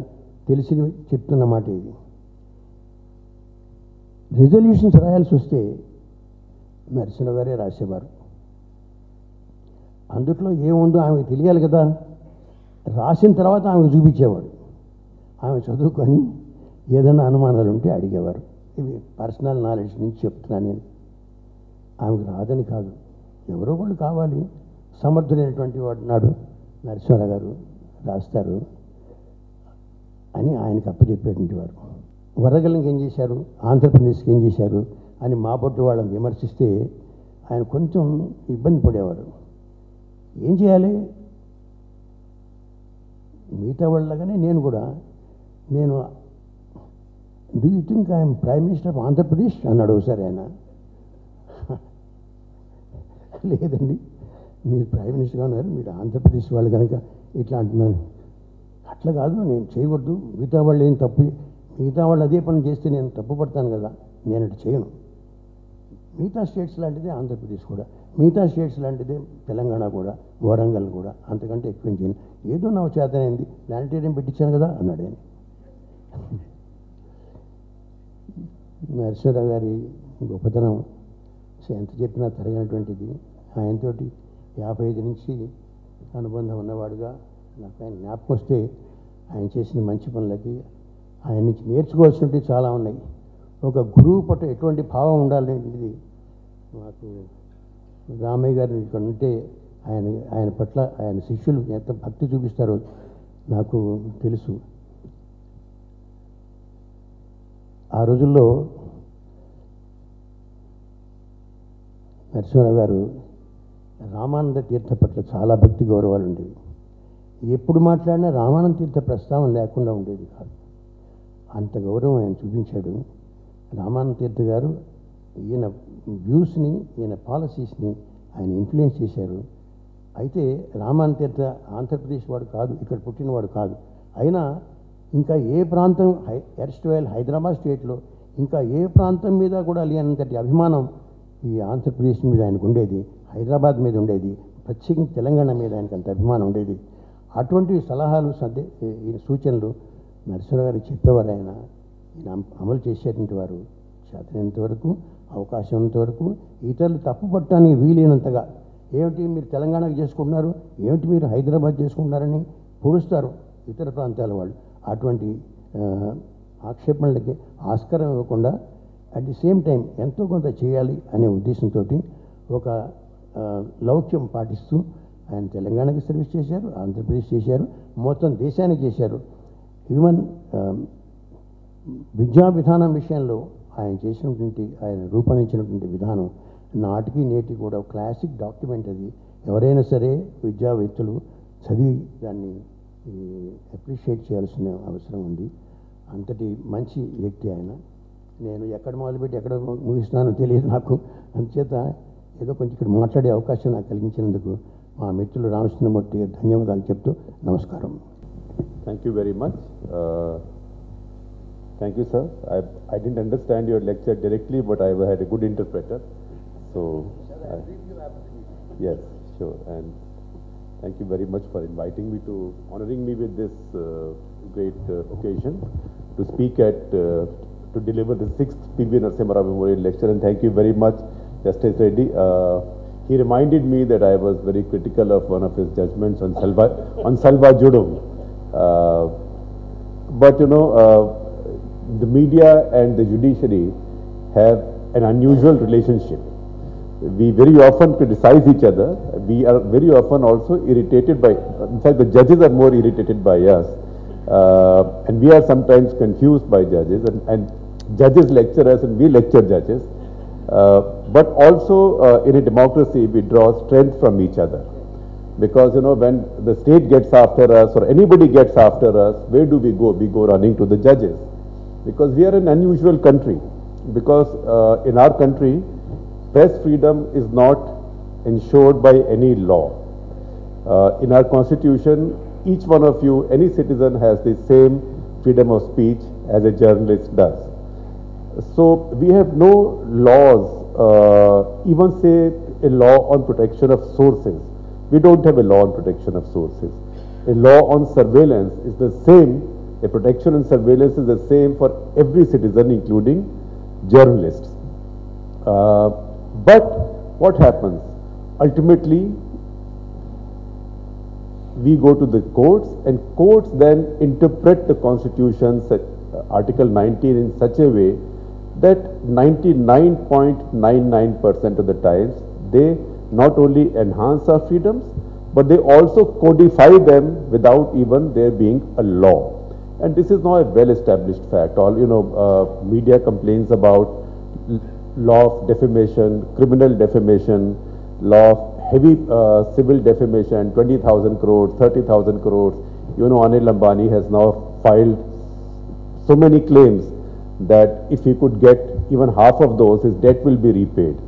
తెలిసి చెప్తున్న మాట ఇది. రిజల్యూషన్స్ రాయాల్సి వస్తే నరసింహ గారే రాసేవారు. అందుట్లో ఏముందో ఆమెకు తెలియాలి కదా, రాసిన తర్వాత ఆమెకు చూపించేవాడు. ఆమె చదువుకొని ఏదైనా అనుమానాలు ఉంటే అడిగేవారు. ఇవి పర్సనల్ నాలెడ్జ్ నుంచి చెప్తున్నాను నేను. ఆమెకు రాదని కాదు, ఎవరో వాళ్ళు కావాలి, సమర్థులైనటువంటి వాడు నాడు నరసింహారావు గారు రాస్తారు అని ఆయనకు అప్పచెప్పేటువంటి వారు. వరంగల్కి ఏం చేశారు, ఆంధ్రప్రదేశ్కి ఏం చేశారు అని మా బొట్టు వాళ్ళని విమర్శిస్తే ఆయన కొంచెం ఇబ్బంది పడేవారు. ఏం చేయాలి, మిగతా వాళ్ళగానే నేను కూడా, నేను do you think I'm prime minister of Andhra Pradesh అన్నాడు ఒకసారి ఆయన. లేదండి, మీరు ప్రైమ్ మినిస్టర్గా ఉన్నారు, మీరు ఆంధ్రప్రదేశ్ వాళ్ళు కనుక ఇట్లా అంటున్నాను. అట్లా కాదు, నేను చేయకూడదు, మిగతా వాళ్ళు ఏం తప్పు, మిగతా వాళ్ళు అదే పని చేస్తే నేను తప్పు పడతాను కదా, నేను అటు చేయను. మిగతా స్టేట్స్ లాంటిదే ఆంధ్రప్రదేశ్ కూడా, మిగతా స్టేట్స్ లాంటిదే తెలంగాణ కూడా, వరంగల్ కూడా, అంతకంటే ఎక్కువ చేయను. ఏదో నా చేతనైంది, ప్లానెటేరియం పెట్టించాను కదా అన్నాడు ఆయన. నరసింహారావు గారి గొప్పతనం ఎంత చెప్పినా తరగినటువంటిది. ఆయనతోటి 55 నుంచి అనుబంధం ఉన్నవాడుగా నాకు ఆయన జ్ఞాపకం వస్తే ఆయన చేసిన మంచి పనులకి ఆయన నుంచి నేర్చుకోవాల్సినవి చాలా ఉన్నాయి. ఒక గురువు పట్ల ఎటువంటి భావం ఉండాలనేది మాకు రామయ్య గారు ఇక్కడ ఉంటే ఆయన పట్ల ఆయన శిష్యులు ఎంత భక్తి చూపిస్తారో నాకు తెలుసు. ఆ రోజుల్లో నరసింహారావు గారు రామానంద తీర్థ పట్ల చాలా భక్తి గౌరవాలు ఉండేవి. ఎప్పుడు మాట్లాడినా రామానంద తీర్థ ప్రస్తావన లేకుండా ఉండేది కాదు. అంత గౌరవం ఆయన చూపించాడు. రామానంద తీర్థ గారు ఈయన వ్యూస్ని, ఈయన పాలసీస్ని ఆయన ఇన్ఫ్లుయెన్స్ చేశారు. అయితే రామానంద తీర్థ ఆంధ్రప్రదేశ్ వాడు కాదు, ఇక్కడ పుట్టినవాడు కాదు. అయినా ఇంకా ఏ ప్రాంతం ఎర్స్ట్వేల్ హైదరాబాద్ స్టేట్లో ఇంకా ఏ ప్రాంతం మీద కూడా లేనంతటి అభిమానం ఈ ఆంధ్రప్రదేశ్ మీద ఆయనకు ఉండేది, హైదరాబాద్ మీద ఉండేది, ప్రత్యేకించి తెలంగాణ మీద ఆయనకు అంత అభిమానం ఉండేది. అటువంటి సలహాలు ఈ సూచనలు నరసింహారావు గారికి చెప్పేవారు. ఆయన అమలు చేసేటువంటి వారు. చేతనంత వరకు, అవకాశం ఉన్నంతవరకు ఇతరులు తప్పు పట్టడానికి వీలైనంతగా, ఏమిటి మీరు తెలంగాణకు చేసుకుంటున్నారు, ఏమిటి మీరు హైదరాబాద్ చేసుకుంటున్నారని పొడుస్తారు ఇతర ప్రాంతాల వాళ్ళు. అటువంటి ఆక్షేపణలకి ఆస్కారం ఇవ్వకుండా అట్ ది సేమ్ టైం ఎంతో కొంత చేయాలి అనే ఉద్దేశంతో ఒక లౌక్యం పాటిస్తూ ఆయన తెలంగాణకి సర్వీస్ చేశారు, ఆంధ్రప్రదేశ్ చేశారు, మొత్తం దేశానికి చేశారు. ఈవెన్ విద్యా విధానం విషయంలో ఆయన చేసినటువంటి, ఆయన రూపొందించినటువంటి విధానం నాటికి నేటి కూడా క్లాసిక్ డాక్యుమెంట్. అది ఎవరైనా సరే విద్యావేత్తలు చదివి దాన్ని అప్రిషియేట్ చేయాల్సిన అవసరం ఉంది. అంతటి మంచి వ్యక్తి ఆయన. నేను ఎక్కడ మొదలుపెట్టి ఎక్కడ ముగిస్తున్నానో తెలియదు నాకు. అందుచేత ఏదో కొంచెం ఇక్కడ మాట్లాడే అవకాశం నాకు కలిగించినందుకు మా మిత్రులు రామచంద్రమూర్తి గారు ధన్యవాదాలు చెప్తూ నమస్కారం. Thank you very much. Thank you, sir. I didn't understand your lecture directly, but I had a good interpreter. So, yes, sure. And thank you very much for inviting me to, honoring me with this great occasion to speak at, to deliver the 6th PV Narasimha Rao Memorial Lecture. And thank you very much, Justice Reddy. He reminded me that I was very critical of one of his judgments on Salva Judum. But you know, the media and the judiciary have an unusual relationship. We very often criticize each other. We are very often also irritated by, in fact, the judges are more irritated by us. And we are sometimes confused by judges, and judges lecture us and we lecture judges. But also in a democracy, we draw strength from each other. Because, you know, when the state gets after us or anybody gets after us, where do we go? We go running to the judges. Because we are an unusual country. Because in our country, press freedom is not ensured by any law. In our constitution, each one of you, any citizen has the same freedom of speech as a journalist does. So we have no laws, even say a law on protection of sources. We don't have a law on protection of sources. A law on surveillance is the same, a protection and surveillance is the same for every citizen, including journalists. But what happens? Ultimately, we go to the courts, and courts then interpret the Constitution's Article 19 in such a way that 99.99% of the times they not only enhance our freedoms, but they also codify them without even there being a law. And this is now a well-established fact. All, you know, media complains about law of defamation, criminal defamation, law of heavy civil defamation, 20,000 crores, 30,000 crores. You know, Anil Ambani has now filed so many claims that if he could get even half of those, his debt will be repaid.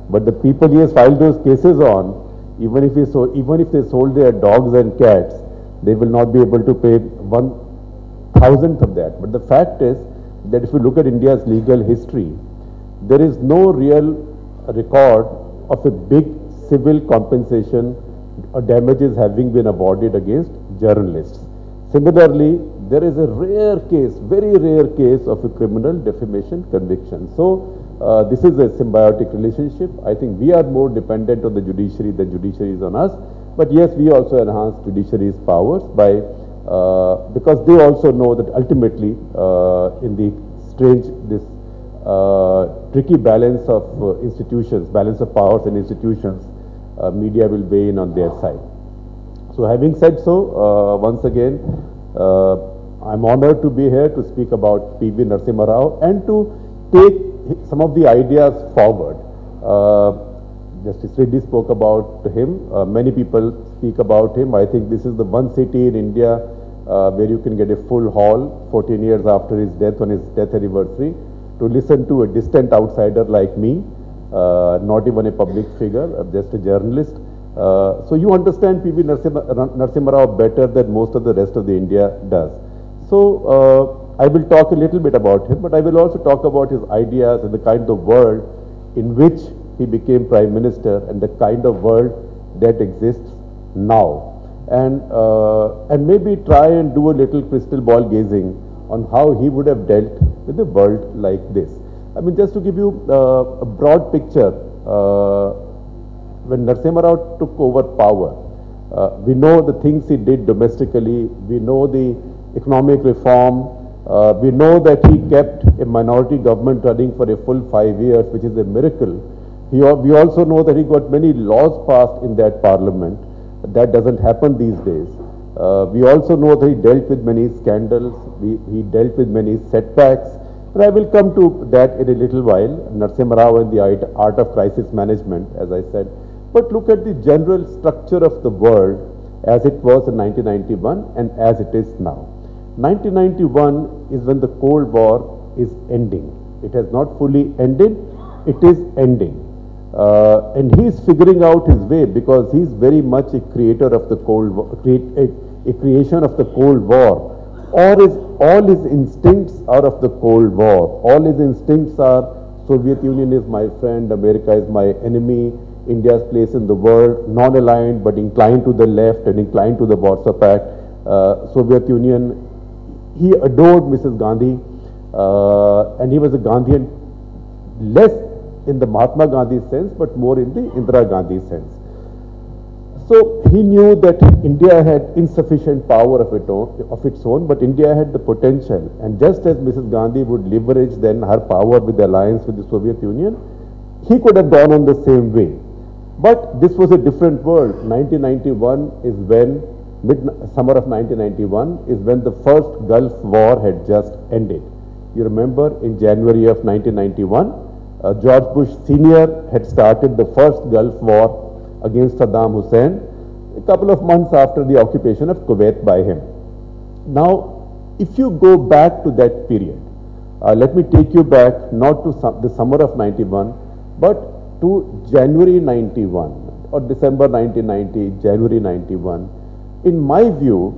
But the people he has filed those cases on, even if they sold their dogs and cats, they will not be able to pay 1,000th of that. But the fact is that if you look at India's legal history, there is no real record of a big civil compensation or damages having been awarded against journalists. Similarly, there is a rare case, very rare case of a criminal defamation conviction. So, this is a symbiotic relationship. I think we are more dependent on the judiciary than judiciary is on us. But yes, we also enhance judiciary's powers by, because they also know that ultimately in the tricky balance of institutions, balance of powers and institutions, media will weigh in on their side. So having said so, once again, I'm honored to be here to speak about P.V. Narasimha Rao and to take some of the ideas forward. Justice Reddy spoke about him. Many people speak about him. I think this is the one city in India where you can get a full hall 14 years after his death, on his death anniversary, to listen to a distant outsider like me, not even a public figure, just a journalist. So you understand P.V. Narasimha Rao better than most of the rest of the India does. So I will talk a little bit about him, but I will also talk about his ideas and the kind of world in which he became Prime Minister and the kind of world that exists now. And maybe try and do a little crystal ball gazing on how he would have dealt with a world like this. I mean, just to give you a broad picture, when Narasimha Rao took over power, we know the things he did domestically, we know the economic reform, we know that he kept a minority government running for a full 5 years, which is a miracle. We also know that he got many laws passed in that parliament. That doesn't happen these days. We also know that he dealt with many scandals, he dealt with many setbacks, and I will come to that in a little while, Narasimha Rao and the art of crisis management, as I said. But look at the general structure of the world as it was in 1991 and as it is now. 1991 is when the Cold War is ending. It has not fully ended, it is ending. And he is figuring out his way because he is very much a creator of the Cold War, a creation of the Cold War. All his instincts are of the Cold War. All his instincts are Soviet Union is my friend, America is my enemy, India's place in the world, non-aligned but inclined to the left and inclined to the Warsaw Pact. Soviet Union, he adored Mrs. Gandhi and he was a Gandhian, less in the Mahatma Gandhi sense but more in the Indira Gandhi sense. So he knew that India had insufficient power of its own, but India had the potential, and just as Mrs. Gandhi would leverage then her power with the alliance with the Soviet Union, he could have gone on the same way. But this was a different world. 1991 is when mid-summer of 1991 is when the first Gulf War had just ended. You remember in January of 1991, George Bush Sr. had started the first Gulf War against Saddam Hussein a couple of months after the occupation of Kuwait by him. Now, if you go back to that period, let me take you back not to the summer of 91, but to January 91 or December 1990, January 91. In my view,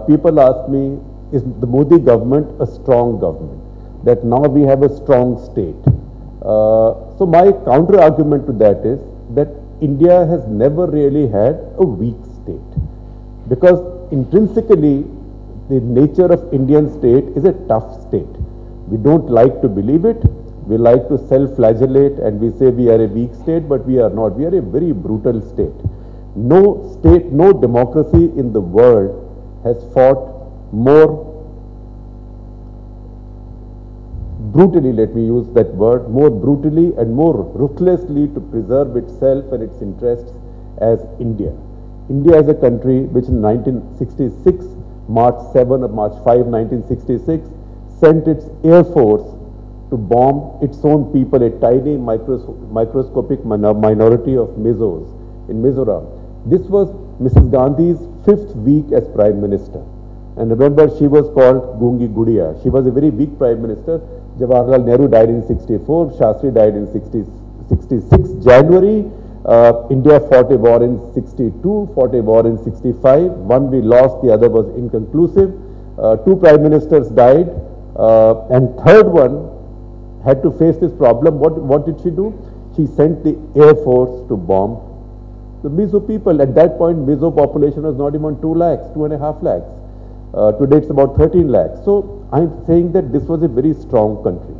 people ask me, is the Modi government a strong government? That now we have a strong state. So my counter argument to that is that India has never really had a weak state, because intrinsically the nature of Indian state is a tough state. We don't like to believe it. We like to self-flagellate and we say we are a weak state, but we are not. We are a very brutal state. No state, no democracy in the world has fought more brutally, let me use that word, more brutally and more ruthlessly to preserve itself and its interests as India. India is a country which in 1966, March 7 or March 5, 1966, sent its air force to bomb its own people, a tiny microscopic minority of Mizos in Mizoram. This was Mrs. Gandhi's 5th week as Prime Minister. And remember, she was called Gungi Gudiya. She was a very weak Prime Minister. Jawaharlal Nehru died in 64, Shastri died in 66 January. India fought a war in 62, fought a war in 65. One we lost, the other was inconclusive. 2 Prime Ministers died, and third one had to face this problem. What did she do? She sent the Air Force to bomb the Mizo people. At that point, Mizo population was not even 2 lakhs, 2.5 lakhs. Today it's about 13 lakhs. So I'm saying that this was a very strong country.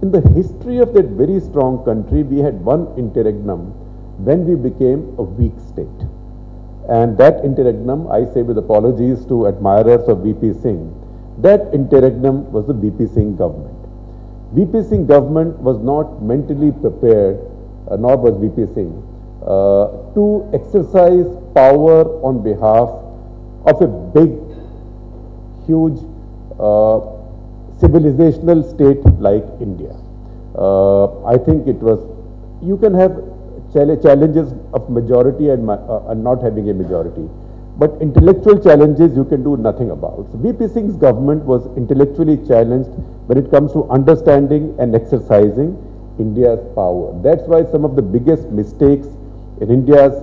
In the history of that very strong country, we had one interregnum when we became a weak state. And that interregnum, I say with apologies to admirers of VP Singh, that interregnum was the VP Singh government. VP Singh government was not mentally prepared, nor was VP Singh, to exercise power on behalf of a big, huge civilizational state like India. I think it was, you can have challenges of majority and not having a majority, but intellectual challenges you can do nothing about. So VP Singh's government was intellectually challenged when it comes to understanding and exercising India's power. That's why some of the biggest mistakes in India's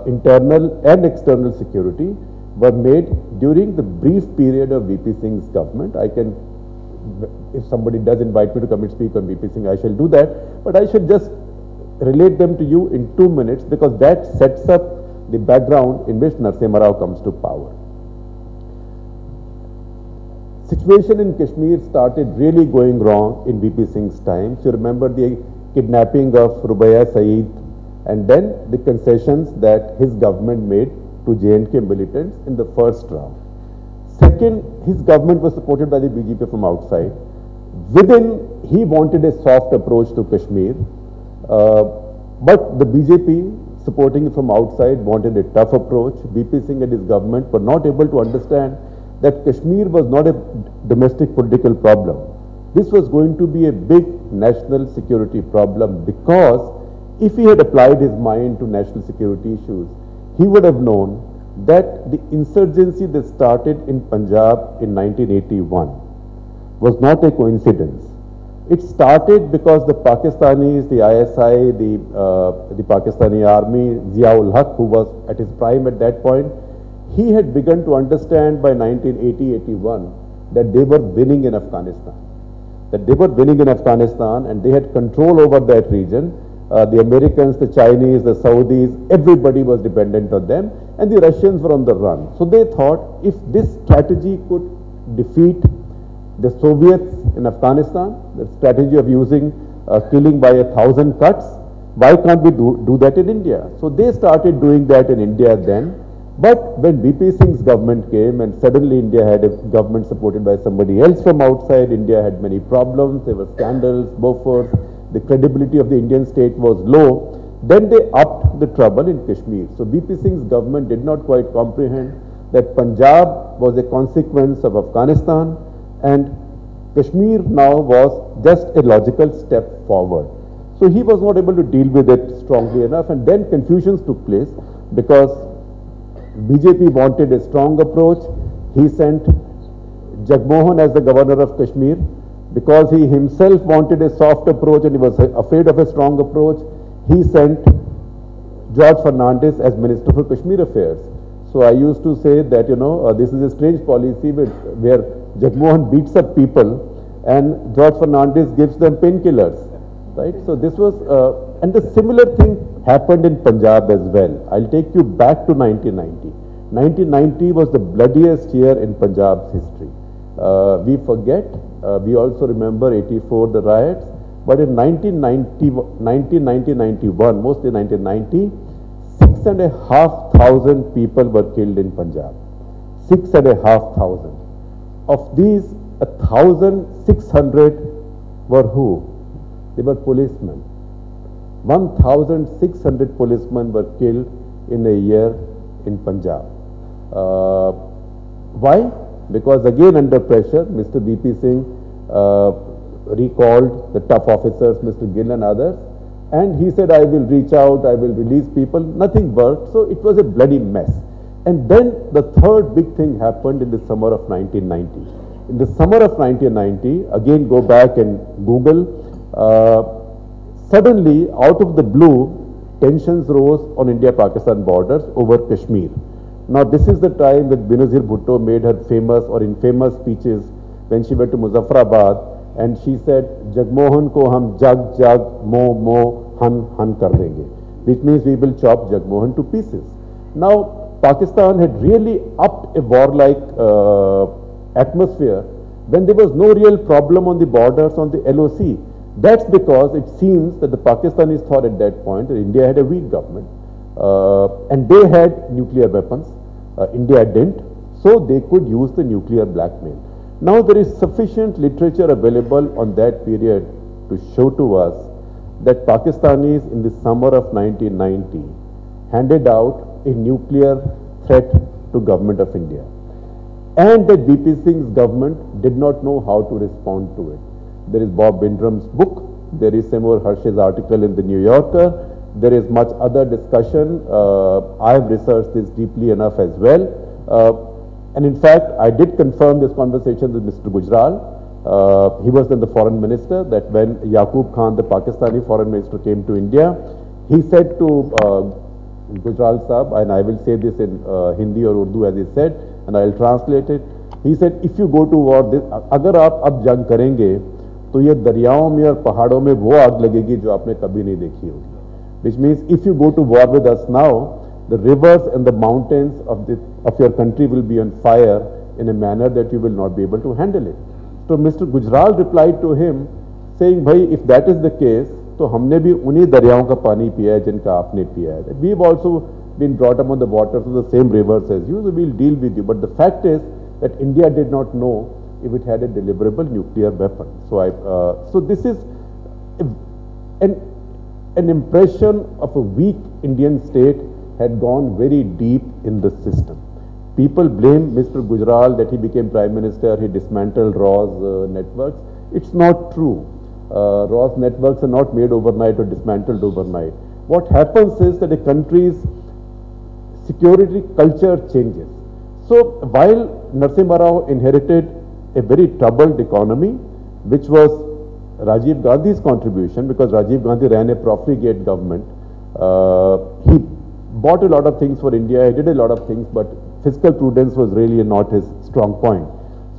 internal and external security were made during the brief period of VP Singh's government. I can, if somebody does invite me to come and speak on VP Singh, I shall do that, but I should just relate them to you in 2 minutes, because that sets up the background in which Narasimha Rao comes to power. Situation in Kashmir started really going wrong in VP Singh's time. So you remember the kidnapping of Rubaya Saeed, and then the concessions that his government made to J&K militants in the first round. Second, his government was supported by the BJP from outside. Within, he wanted a soft approach to Kashmir, but the BJP, supporting it from outside, wanted a tough approach. VP Singh and his government were not able to understand that Kashmir was not a domestic political problem. This was going to be a big national security problem, because if he had applied his mind to national security issues, he would have known that the insurgency that started in Punjab in 1981 was not a coincidence. It started because the Pakistanis, the ISI, the Pakistani army, Ziaul Haq, who was at his prime at that point, he had begun to understand by 1980-81 that they were winning in Afghanistan. That they were winning in Afghanistan and they had control over that region. The Americans, the Chinese, the Saudis, everybody was dependent on them, and the Russians were on the run. So they thought, if this strategy could defeat the Soviets in Afghanistan, the strategy of using killing by 1,000 cuts, why can't we do that in India? So they started doing that in India then. But when VP Singh's government came and suddenly India had a government supported by somebody else from outside, India had many problems, there were scandals, Bofors, the credibility of the Indian state was low, then they upped the trouble in Kashmir. So VP Singh's government did not quite comprehend that Punjab was a consequence of Afghanistan and Kashmir now was just a logical step forward. So he was not able to deal with it strongly enough, and then confusions took place because BJP wanted a strong approach. He sent Jagmohan as the governor of Kashmir. Because he himself wanted a soft approach and he was afraid of a strong approach, he sent George Fernandes as Minister for Kashmir Affairs. So I used to say that, this is a strange policy where Jagmohan beats up people and George Fernandes gives them painkillers, right? So this was, and the similar thing happened in Punjab as well. I'll take you back to 1990. 1990 was the bloodiest year in Punjab's history. We forget, we also remember 84, the riots, but in 1990-91, mostly 1990, 6,500 people were killed in Punjab. 6,500. Of these, 1,600 were who? They were policemen. 1,600 policemen were killed in a year in Punjab. Why? Because again under pressure, Mr. VP Singh recalled the tough officers, Mr. Gill and others, and he said, I will reach out, I will release people. Nothing worked, so it was a bloody mess. And then the third big thing happened in the summer of 1990. In the summer of 1990, again go back and Google, suddenly out of the blue, tensions rose on India-Pakistan borders over Kashmir. Now this is the time that Benazir Bhutto made her famous or infamous speeches when she went to Muzaffarabad and she said, Jagmohan ko hum jag jag mo mo han han kar denge, which means we will chop Jagmohan to pieces. Now Pakistan had really upped a warlike atmosphere when there was no real problem on the borders on the LOC. That's because it seems that the Pakistanis thought at that point that India had a weak government and they had nuclear weapons. India didn't, so they could use the nuclear blackmail. Now there is sufficient literature available on that period to show to us that Pakistanis in the summer of 1990 handed out a nuclear threat to government of India, and that VP Singh's government did not know how to respond to it. There is Bob Bindram's book, there is Seymour Hersh's article in the New Yorker, there is much other discussion. I have researched this deeply enough as well. And in fact, I did confirm this conversation with Mr. Gujral. He was then the foreign minister, that when Yaqub Khan, the Pakistani foreign minister, came to India, he said to Gujral Sahab, and I will say this in Hindi or Urdu as he said, and I will translate it. He said, if you go to war, अगर आप अब जंग करेंगे, तो ये दरियाओं में और पहाड़ों में वो आग लगेगी जो आपने कभी नहीं देखी होगी. Which means if you go to war with us now, the rivers and the mountains of your country will be on fire in a manner that you will not be able to handle it. So Mr. Gujral replied to him saying, "Bhai, if that is the case, तो हमने भी उन्हीं दरियाओं का पानी पिया है जिनका आपने पिया है. We've also been brought up on the waters of the same rivers as you, so we'll deal with you. But the fact is that India did not know if it had a deliverable nuclear weapon." So this is an impression of a weak Indian state had gone very deep in the system. People blame Mr. Gujral that he became Prime Minister, he dismantled Raw's networks. It's not true. Raw's networks are not made overnight or dismantled overnight. What happens is that a country's security culture changes. So while Narasimha Rao inherited a very troubled economy, which was Rajiv Gandhi's contribution, because Rajiv Gandhi ran a profligate government, he bought a lot of things for India, he did a lot of things, but fiscal prudence was really not his strong point.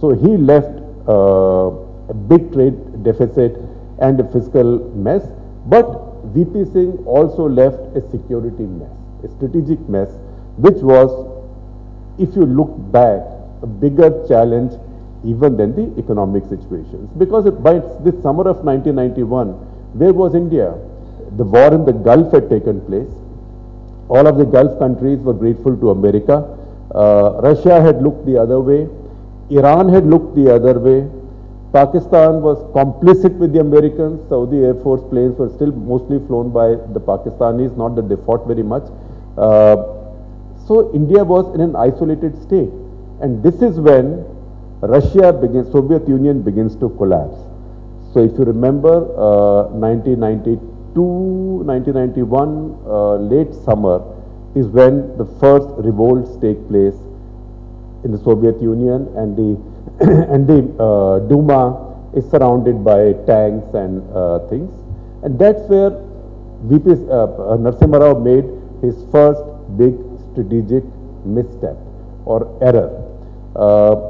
So he left a big trade deficit and a fiscal mess, but VP Singh also left a security mess, a strategic mess, which was, if you look back, a bigger challenge even than the economic situations. Because by this summer of 1991, where was India? The war in the Gulf had taken place. All of the Gulf countries were grateful to America. Russia had looked the other way. Iran had looked the other way. Pakistan was complicit with the Americans. Saudi Air Force planes were still mostly flown by the Pakistanis, not that they fought very much. So India was in an isolated state, and this is when Russia begins, Soviet Union begins to collapse. So if you remember, 1992, 1991, late summer is when the first revolts take place in the Soviet Union, and the and the Duma is surrounded by tanks and things, and that's where VP Narasimha Rao made his first big strategic misstep or error.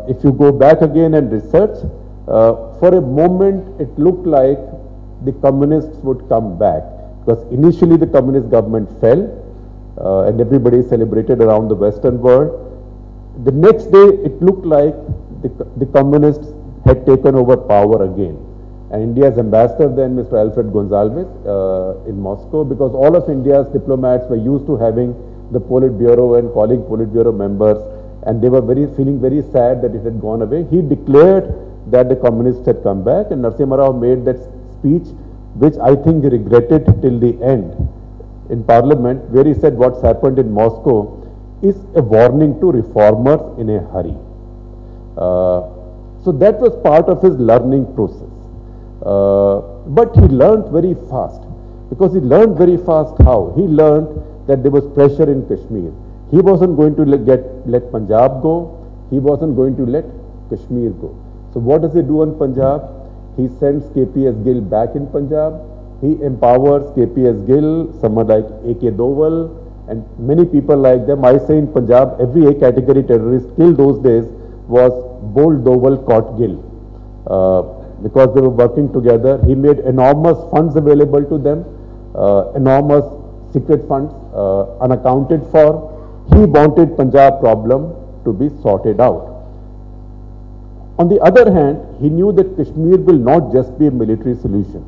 If you go back again and research, for a moment it looked like the communists would come back, because initially the communist government fell and everybody celebrated around the Western world. The next day it looked like the communists had taken over power again. And India's ambassador then, Mr. Alfred Gonzalez, in Moscow, because all of India's diplomats were used to having the Politburo and calling Politburo members, and they were feeling very sad that it had gone away. He declared that the communists had come back, and Narasimha Rao made that speech, which I think he regretted till the end in Parliament, where he said what's happened in Moscow is a warning to reformers in a hurry. So that was part of his learning process. But he learned very fast, because he learned very fast how? He learned that there was pressure in Kashmir. He wasn't going to let Punjab go. He wasn't going to let Kashmir go. So what does he do in Punjab? He sends KPS Gill back in Punjab. He empowers KPS Gill, someone like A.K. Doval, and many people like them. I say in Punjab, every A category terrorist killed those days was Bold Doval caught Gill. Because they were working together. He made enormous funds available to them, enormous secret funds, unaccounted for. He wanted Punjab problem to be sorted out. On the other hand, he knew that Kashmir will not just be a military solution.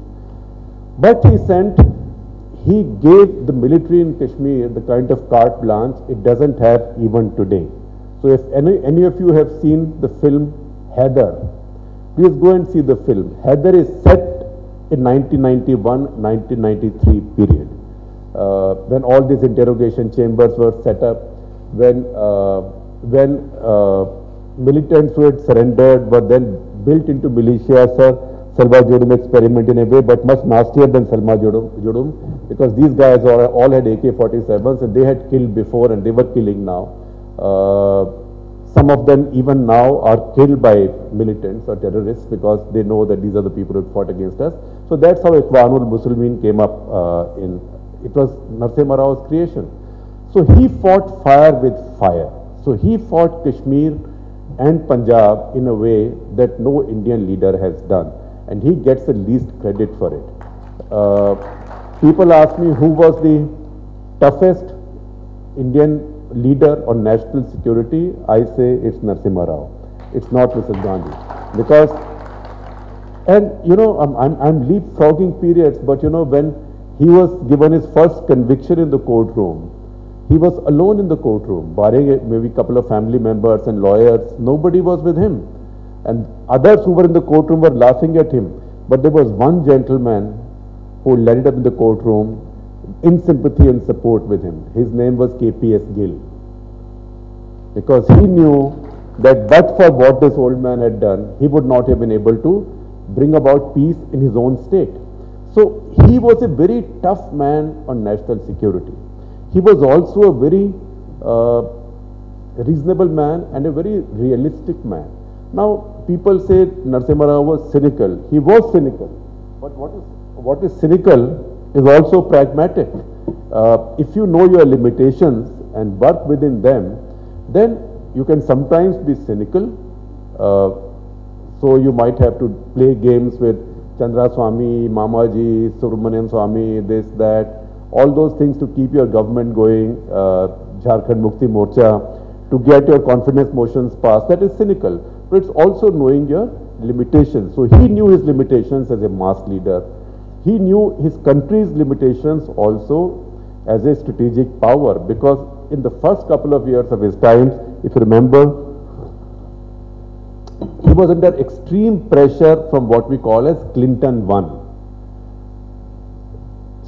But he gave the military in Kashmir the kind of carte blanche it doesn't have even today. So if any of you have seen the film Haider, please go and see the film. Haider is set in 1991-1993 period, when all these interrogation chambers were set up, when militants who had surrendered were then built into militia, sir. Salwa Judum experiment in a way, but much nastier than Salma Judum, because these guys all had AK-47s, and they had killed before and they were killing now. Some of them even now are killed by militants or terrorists, because they know that these are the people who fought against us. So that's how Ikhwanul Muslimin came up it was Narasimha Rao's creation. So he fought fire with fire. So he fought Kashmir and Punjab in a way that no Indian leader has done, and he gets the least credit for it. People ask me who was the toughest Indian leader on national security. I say it's Narasimha Rao. It's not Mrs. Gandhi, because, and you know, I'm leapfrogging periods, but you know, when he was given his first conviction in the courtroom, he was alone in the courtroom, barring maybe a couple of family members and lawyers. Nobody was with him, and others who were in the courtroom were laughing at him. But there was one gentleman who landed up in the courtroom in sympathy and support with him. His name was KPS Gill, because he knew that but for what this old man had done, he would not have been able to bring about peace in his own state. So he was a very tough man on national security. He was also a very reasonable man and a very realistic man. Now, people say Narasimha Rao was cynical. He was cynical. But what is cynical is also pragmatic. If you know your limitations and work within them, then you can sometimes be cynical. So you might have to play games with Chandra Swami, Mamaji, Subramanian Swami, this, that, all those things to keep your government going, Jharkhand Mukti Morcha, to get your confidence motions passed. That is cynical. But it's also knowing your limitations. So he knew his limitations as a mass leader. He knew his country's limitations also as a strategic power, because in the first couple of years of his time, if you remember, he was under extreme pressure from what we call as Clinton 1.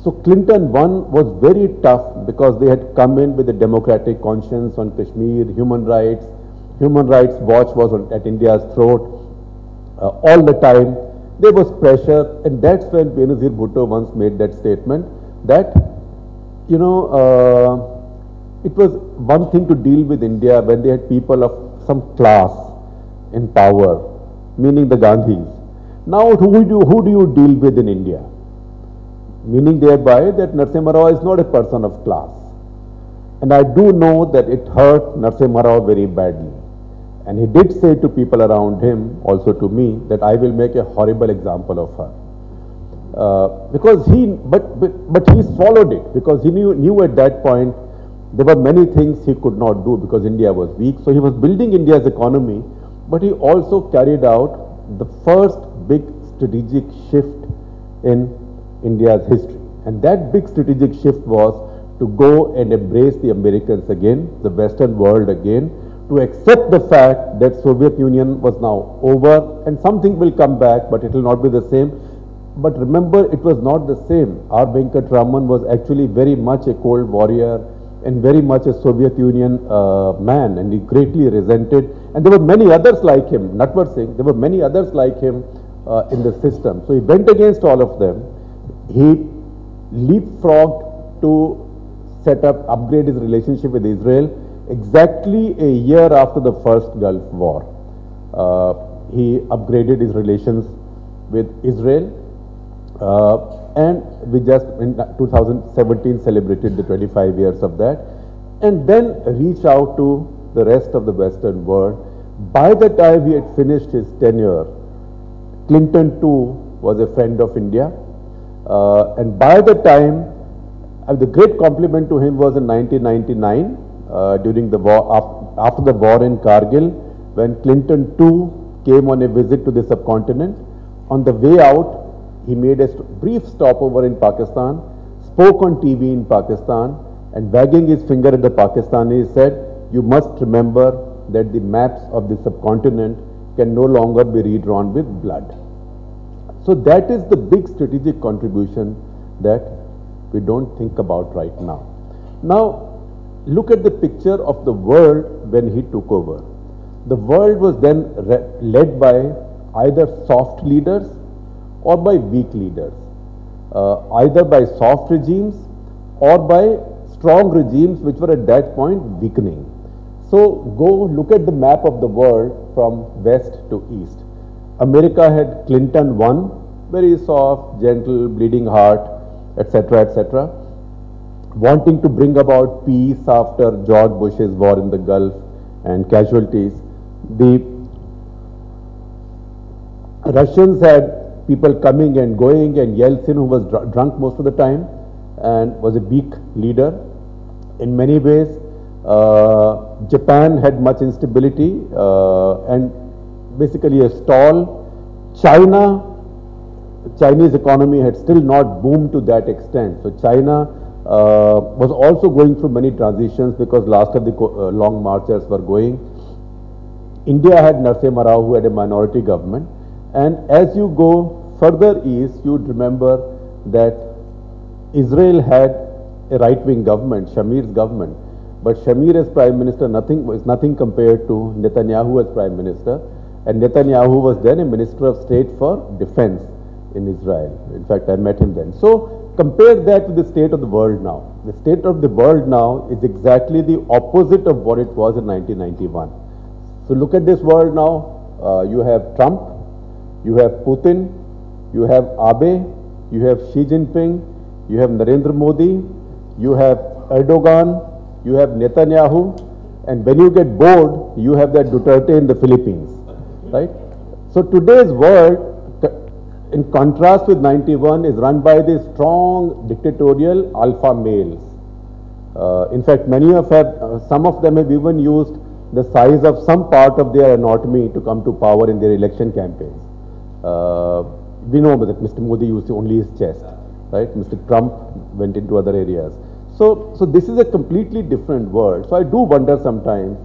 So Clinton one was very tough because they had come in with a democratic conscience on Kashmir, human rights. Human Rights Watch was at India's throat all the time. There was pressure, and that's when Benazir Bhutto once made that statement that, you know, it was one thing to deal with India when they had people of some class in power, meaning the Gandhis. Now, who do you deal with in India? Meaning thereby that Narasimha Rao is not a person of class. And I do know that it hurt Narasimha Rao very badly. And he did say to people around him, also to me, that I will make a horrible example of her. Because but he swallowed it, because he knew at that point there were many things he could not do because India was weak. So he was building India's economy, but he also carried out the first big strategic shift in India's history. And that big strategic shift was to go and embrace the Americans again, the Western world again, to accept the fact that Soviet Union was now over and something will come back, but it will not be the same. But remember, it was not the same. R. Venkatraman was actually very much a cold warrior and very much a Soviet Union man, and he greatly resented. And there were many others like him, Natwar Singh, there were many others like him in the system. So he went against all of them. He leapfrogged to upgrade his relationship with Israel exactly a year after the first Gulf War. He upgraded his relations with Israel, and we just in 2017 celebrated the 25 years of that, and then reach out to the rest of the Western world. By the time he had finished his tenure, Clinton too was a friend of India, and by the time, the great compliment to him was in 1999 during the war, after the war in Kargil, when Clinton too came on a visit to the subcontinent. On the way out, he made a brief stopover in Pakistan, spoke on TV in Pakistan, and wagging his finger at the Pakistanis said, "You must remember that the maps of the subcontinent can no longer be redrawn with blood." So that is the big strategic contribution that we don't think about right now. Now, look at the picture of the world when he took over. The world was then led by either soft leaders or by weak leaders, either by soft regimes or by strong regimes which were at that point weakening. So go look at the map of the world from west to east. America had Clinton 1, very soft, gentle, bleeding heart, etc., etc., wanting to bring about peace after George Bush's war in the Gulf and casualties. The Russians had people coming and going, and Yeltsin, who was drunk most of the time and was a weak leader. In many ways, Japan had much instability and basically a stall. Chinese economy had still not boomed to that extent. So China was also going through many transitions because last of the long marchers were going. India had Narasimha Rao, who had a minority government. And as you go further east, you'd remember that Israel had a right-wing government, Shamir's government. But Shamir as prime minister was nothing compared to Netanyahu as prime minister. And Netanyahu was then a minister of state for defense in Israel. In fact, I met him then. So compare that with the state of the world now. The state of the world now is exactly the opposite of what it was in 1991. So look at this world now. You have Trump, you have Putin, you have Abe, you have Xi Jinping, you have Narendra Modi, you have Erdogan, you have Netanyahu, and when you get bored, you have that Duterte in the Philippines, right? So today's world, in contrast with 91, is run by these strong dictatorial alpha males. In fact, some of them have even used the size of some part of their anatomy to come to power in their election campaigns. We know that Mr. Modi used only his chest, right? Mr. Trump went into other areas. So this is a completely different world. So I do wonder sometimes,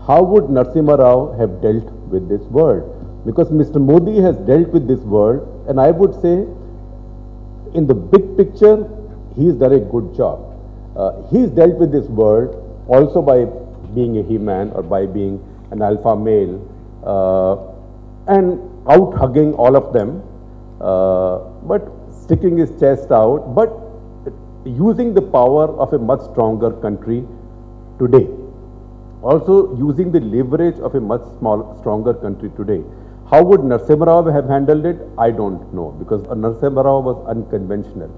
how would Narasimha Rao have dealt with this world? Because Mr. Modi has dealt with this world, and I would say, in the big picture, he's done a good job. He's dealt with this world also by being a he-man or by being an alpha male and out hugging all of them, but sticking his chest out, but using the power of a much stronger country today. Also using the leverage of a much stronger country today. How would Narasimha Rao have handled it? I don't know, because Narasimha Rao was unconventional.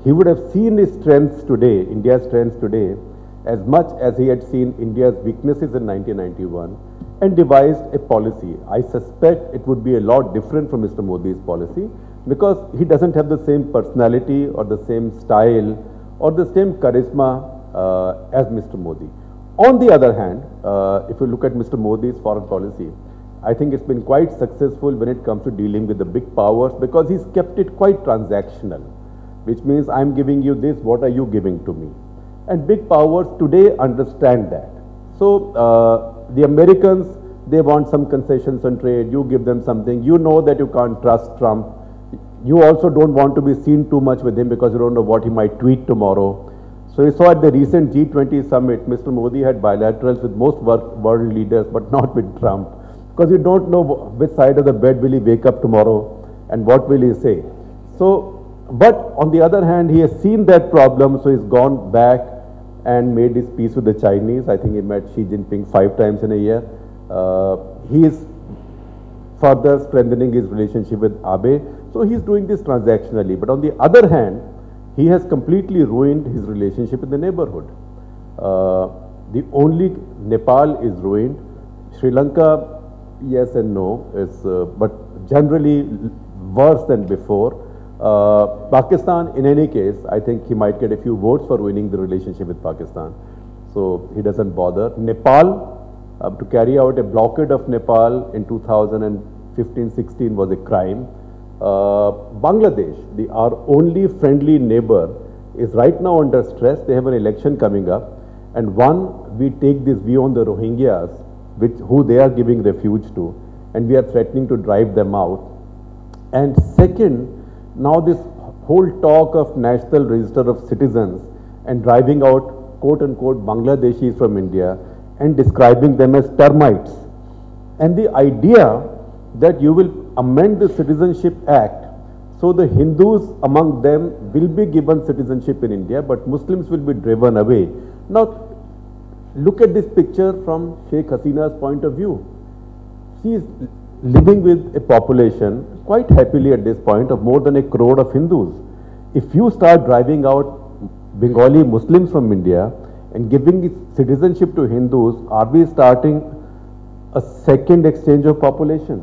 He would have seen his strengths today, India's strengths today, as much as he had seen India's weaknesses in 1991 and devised a policy. I suspect it would be a lot different from Mr. Modi's policy because he doesn't have the same personality or the same style or the same charisma as Mr. Modi. On the other hand, if you look at Mr. Modi's foreign policy, I think it's been quite successful when it comes to dealing with the big powers because he's kept it quite transactional, which means I'm giving you this, what are you giving to me? And big powers today understand that. So the Americans, they want some concessions on trade, you give them something, you know that you can't trust Trump. You also don't want to be seen too much with him because you don't know what he might tweet tomorrow. So you saw at the recent G20 summit, Mr. Modi had bilaterals with most world leaders, but not with Trump. Because you don't know which side of the bed will he wake up tomorrow and what will he say. So, but on the other hand, he has seen that problem, so he's gone back and made his peace with the Chinese. I think he met Xi Jinping 5 times in a year. He is further strengthening his relationship with Abe. So he's doing this transactionally. But on the other hand, he has completely ruined his relationship in the neighborhood. The only Nepal is ruined. Sri Lanka, yes and no, is but generally worse than before. Pakistan, in any case, I think he might get a few votes for ruining the relationship with Pakistan. So he doesn't bother. Nepal, to carry out a blockade of Nepal in 2015-16 was a crime. Bangladesh, our only friendly neighbor, is right now under stress. They have an election coming up. And one, we take this view on the Rohingyas, who they are giving refuge to, and we are threatening to drive them out. And second, now this whole talk of National Register of Citizens and driving out quote-unquote Bangladeshis from India and describing them as termites. And the idea that you will amend the Citizenship Act so the Hindus among them will be given citizenship in India, but Muslims will be driven away. Now, look at this picture from Sheikh Hasina's point of view. She is living with a population quite happily at this point of more than 1 crore of Hindus. If you start driving out Bengali Muslims from India and giving citizenship to Hindus, are we starting a second exchange of populations?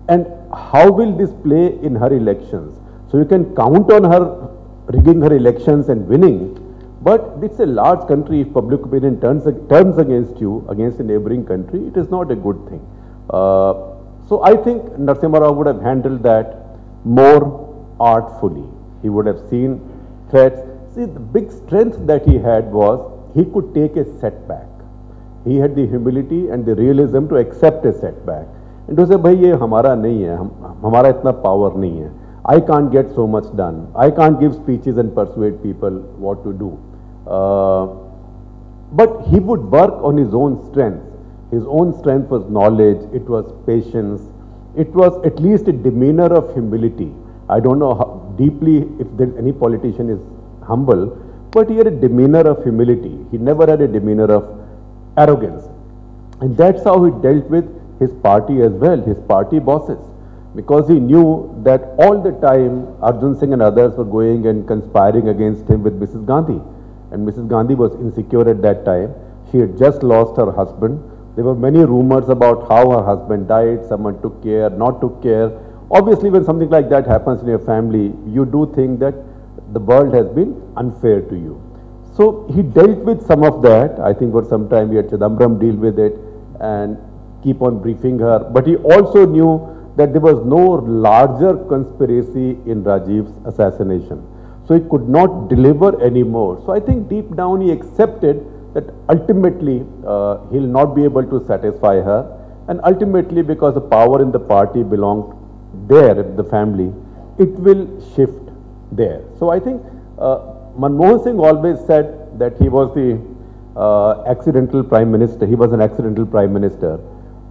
And how will this play in her elections? So you can count on her rigging her elections and winning, but it's a large country. If public opinion turns against you, against a neighboring country, it is not a good thing. So I think Narasimha Rao would have handled that more artfully. He would have seen threats. See, the big strength that he had was he could take a setback. He had the humility and the realism to accept a setback. And to say, bhai, ye hamara nahi hai, hamara itna power nahi hai. I can't get so much done. I can't give speeches and persuade people what to do. But he would work on his own strength. His own strength was knowledge, it was patience, it was at least a demeanor of humility. I don't know how deeply if any politician is humble, but he had a demeanor of humility. He never had a demeanor of arrogance. And that's how he dealt with his party as well, his party bosses. Because he knew that all the time Arjun Singh and others were going and conspiring against him with Mrs. Gandhi. And Mrs. Gandhi was insecure at that time. She had just lost her husband. There were many rumors about how her husband died, someone took care, not took care. Obviously, when something like that happens in your family, you do think that the world has been unfair to you. So he dealt with some of that. I think for some time he had Chidambaram deal with it and keep on briefing her. But he also knew that there was no larger conspiracy in Rajiv's assassination. So he could not deliver anymore. So I think deep down he accepted that ultimately he'll not be able to satisfy her, and ultimately because the power in the party belonged there, the family, it will shift there. So I think Manmohan Singh always said that he was the accidental prime minister. He was an accidental prime minister.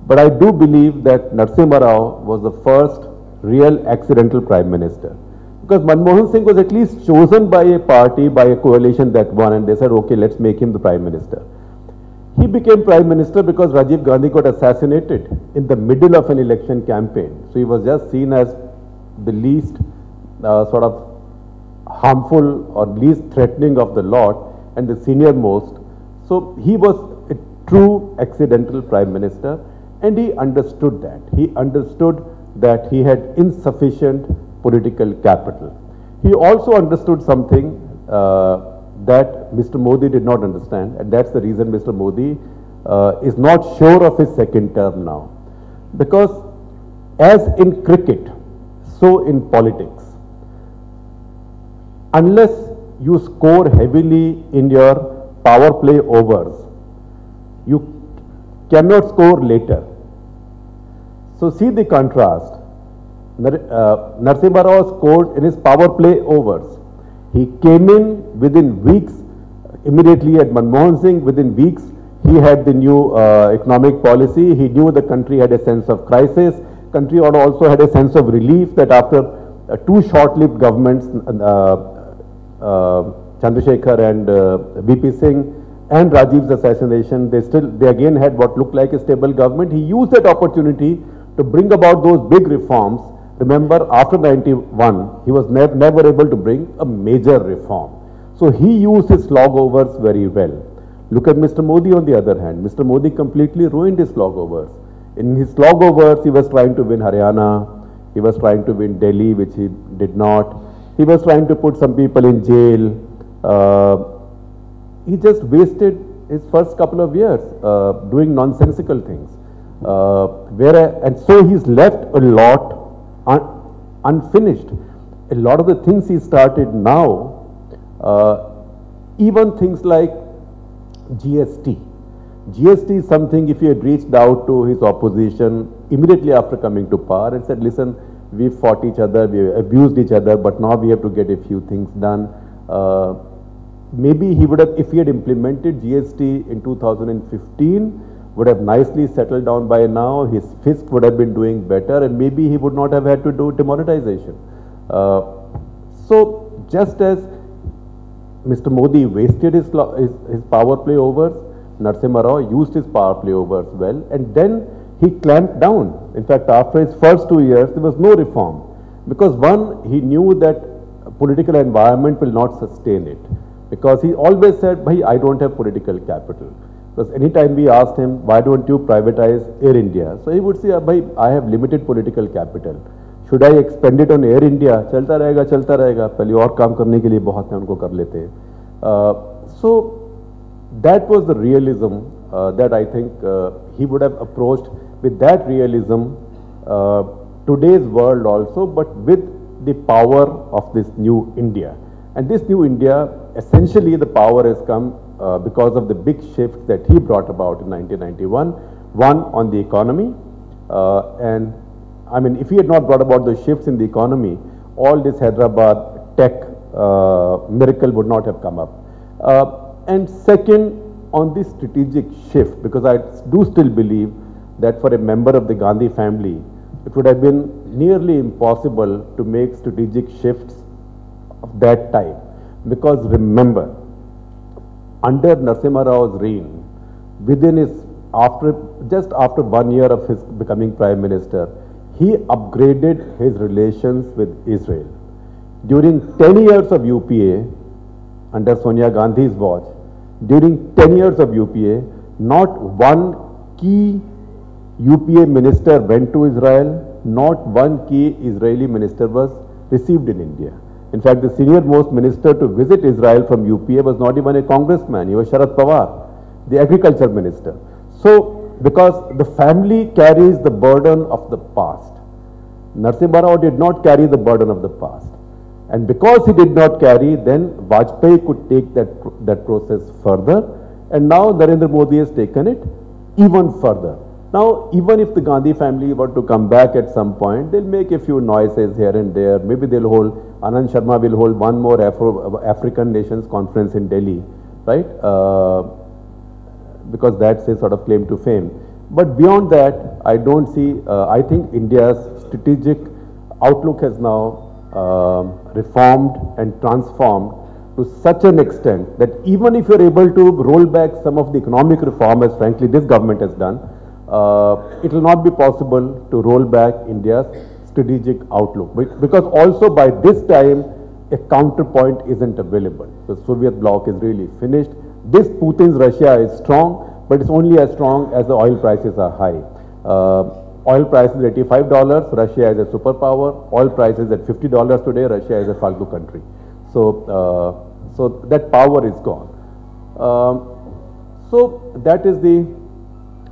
But I do believe that Narasimha Rao was the first real accidental prime minister. Because Manmohan Singh was at least chosen by a party, by a coalition that won, and they said, okay, let's make him the prime minister. He became prime minister because Rajiv Gandhi got assassinated in the middle of an election campaign. So he was just seen as the least sort of harmful or least threatening of the lot and the senior most. So he was a true accidental prime minister, and he understood that. He understood that he had insufficient political capital. He also understood something that Mr. Modi did not understand, and that's the reason Mr. Modi is not sure of his second term now. Because as in cricket, so in politics, unless you score heavily in your power play overs, you cannot score later. So see the contrast. Narasimha Rao scored in his power play overs. He came in within weeks, immediately at Manmohan Singh, within weeks, he had the new economic policy. He knew the country had a sense of crisis. Country also had a sense of relief that after two short-lived governments, Chandrasekhar and VP Singh, and Rajiv's assassination, they again had what looked like a stable government. He used that opportunity to bring about those big reforms. Remember, after 91, he was never able to bring a major reform. So he used his slogovers very well. Look at Mr. Modi on the other hand. Mr. Modi completely ruined his slogovers. In his slogovers, he was trying to win Haryana, he was trying to win Delhi, which he did not. He was trying to put some people in jail. He just wasted his first couple of years doing nonsensical things. And so he's left a lot unfinished. A lot of the things he started now, even things like GST. GST is something, if he had reached out to his opposition immediately after coming to power and said, listen, we fought each other, we abused each other, but now we have to get a few things done. Maybe he would have, if he had implemented GST in 2015, would have nicely settled down by now, his fisc would have been doing better, and maybe he would not have had to do demonetization. So just as Mr. Modi wasted his power play overs, Narasimha Rao used his power play overs well, and then he clamped down. In fact, after his first 2 years, there was no reform. Because one, he knew that political environment will not sustain it. Because he always said, "Bhai, I don't have political capital." Because anytime we asked him, why don't you privatize Air India? So he would say, "Bhai, I have limited political capital. Should I expend it on Air India? चलता रहेगा, पहले और काम करने के लिए बहुत है, उनको कर लेते हैं." So that was the realism that I think he would have approached with that realism today's world also, but with the power of this new India. And this new India, essentially the power has come because of the big shifts that he brought about in 1991. One, on the economy, and I mean, if he had not brought about the shifts in the economy, all this Hyderabad tech miracle would not have come up. And second, on this strategic shift, because I do still believe that for a member of the Gandhi family, it would have been nearly impossible to make strategic shifts of that type. Because remember, under Narasimha Rao's reign, within his, just after 1 year of his becoming Prime Minister, he upgraded his relations with Israel. During 10 years of UPA, under Sonia Gandhi's watch, during 10 years of UPA, not one key UPA minister went to Israel, not one key Israeli minister was received in India. In fact, the senior most minister to visit Israel from UPA was not even a congressman, he was Sharad Pawar, the agriculture minister. So, because the family carries the burden of the past. Narasimha Rao did not carry the burden of the past. And because he did not carry, then Vajpayee could take that process further. And now Narendra Modi has taken it even further. Now, even if the Gandhi family were to come back at some point, they'll make a few noises here and there. Maybe they'll hold, Anand Sharma will hold one more African Nations conference in Delhi, right? Because that's a sort of claim to fame. But beyond that, I don't see, I think India's strategic outlook has now reformed and transformed to such an extent that even if you're able to roll back some of the economic reform, as frankly this government has done, it will not be possible to roll back India's strategic outlook. Because also by this time, a counterpoint isn't available. The Soviet bloc is really finished. This Putin's Russia is strong, but it's only as strong as the oil prices are high. Oil prices at $85, Russia is a superpower. Oil prices at $50 today, Russia is a faltu country. So, so that power is gone. So that is the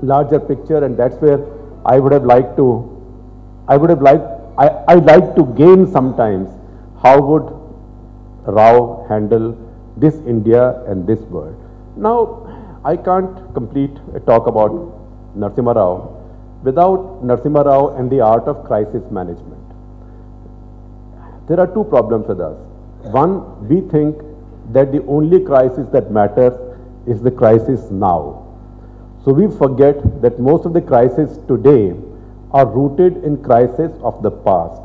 larger picture, and that's where I would have liked to, I'd like to gain sometimes how would Rao handle this India and this world. Now, I can't complete a talk about Narasimha Rao without Narasimha Rao and the art of crisis management. There are two problems with us. One, we think that the only crisis that matters is the crisis now. So we forget that most of the crises today are rooted in crises of the past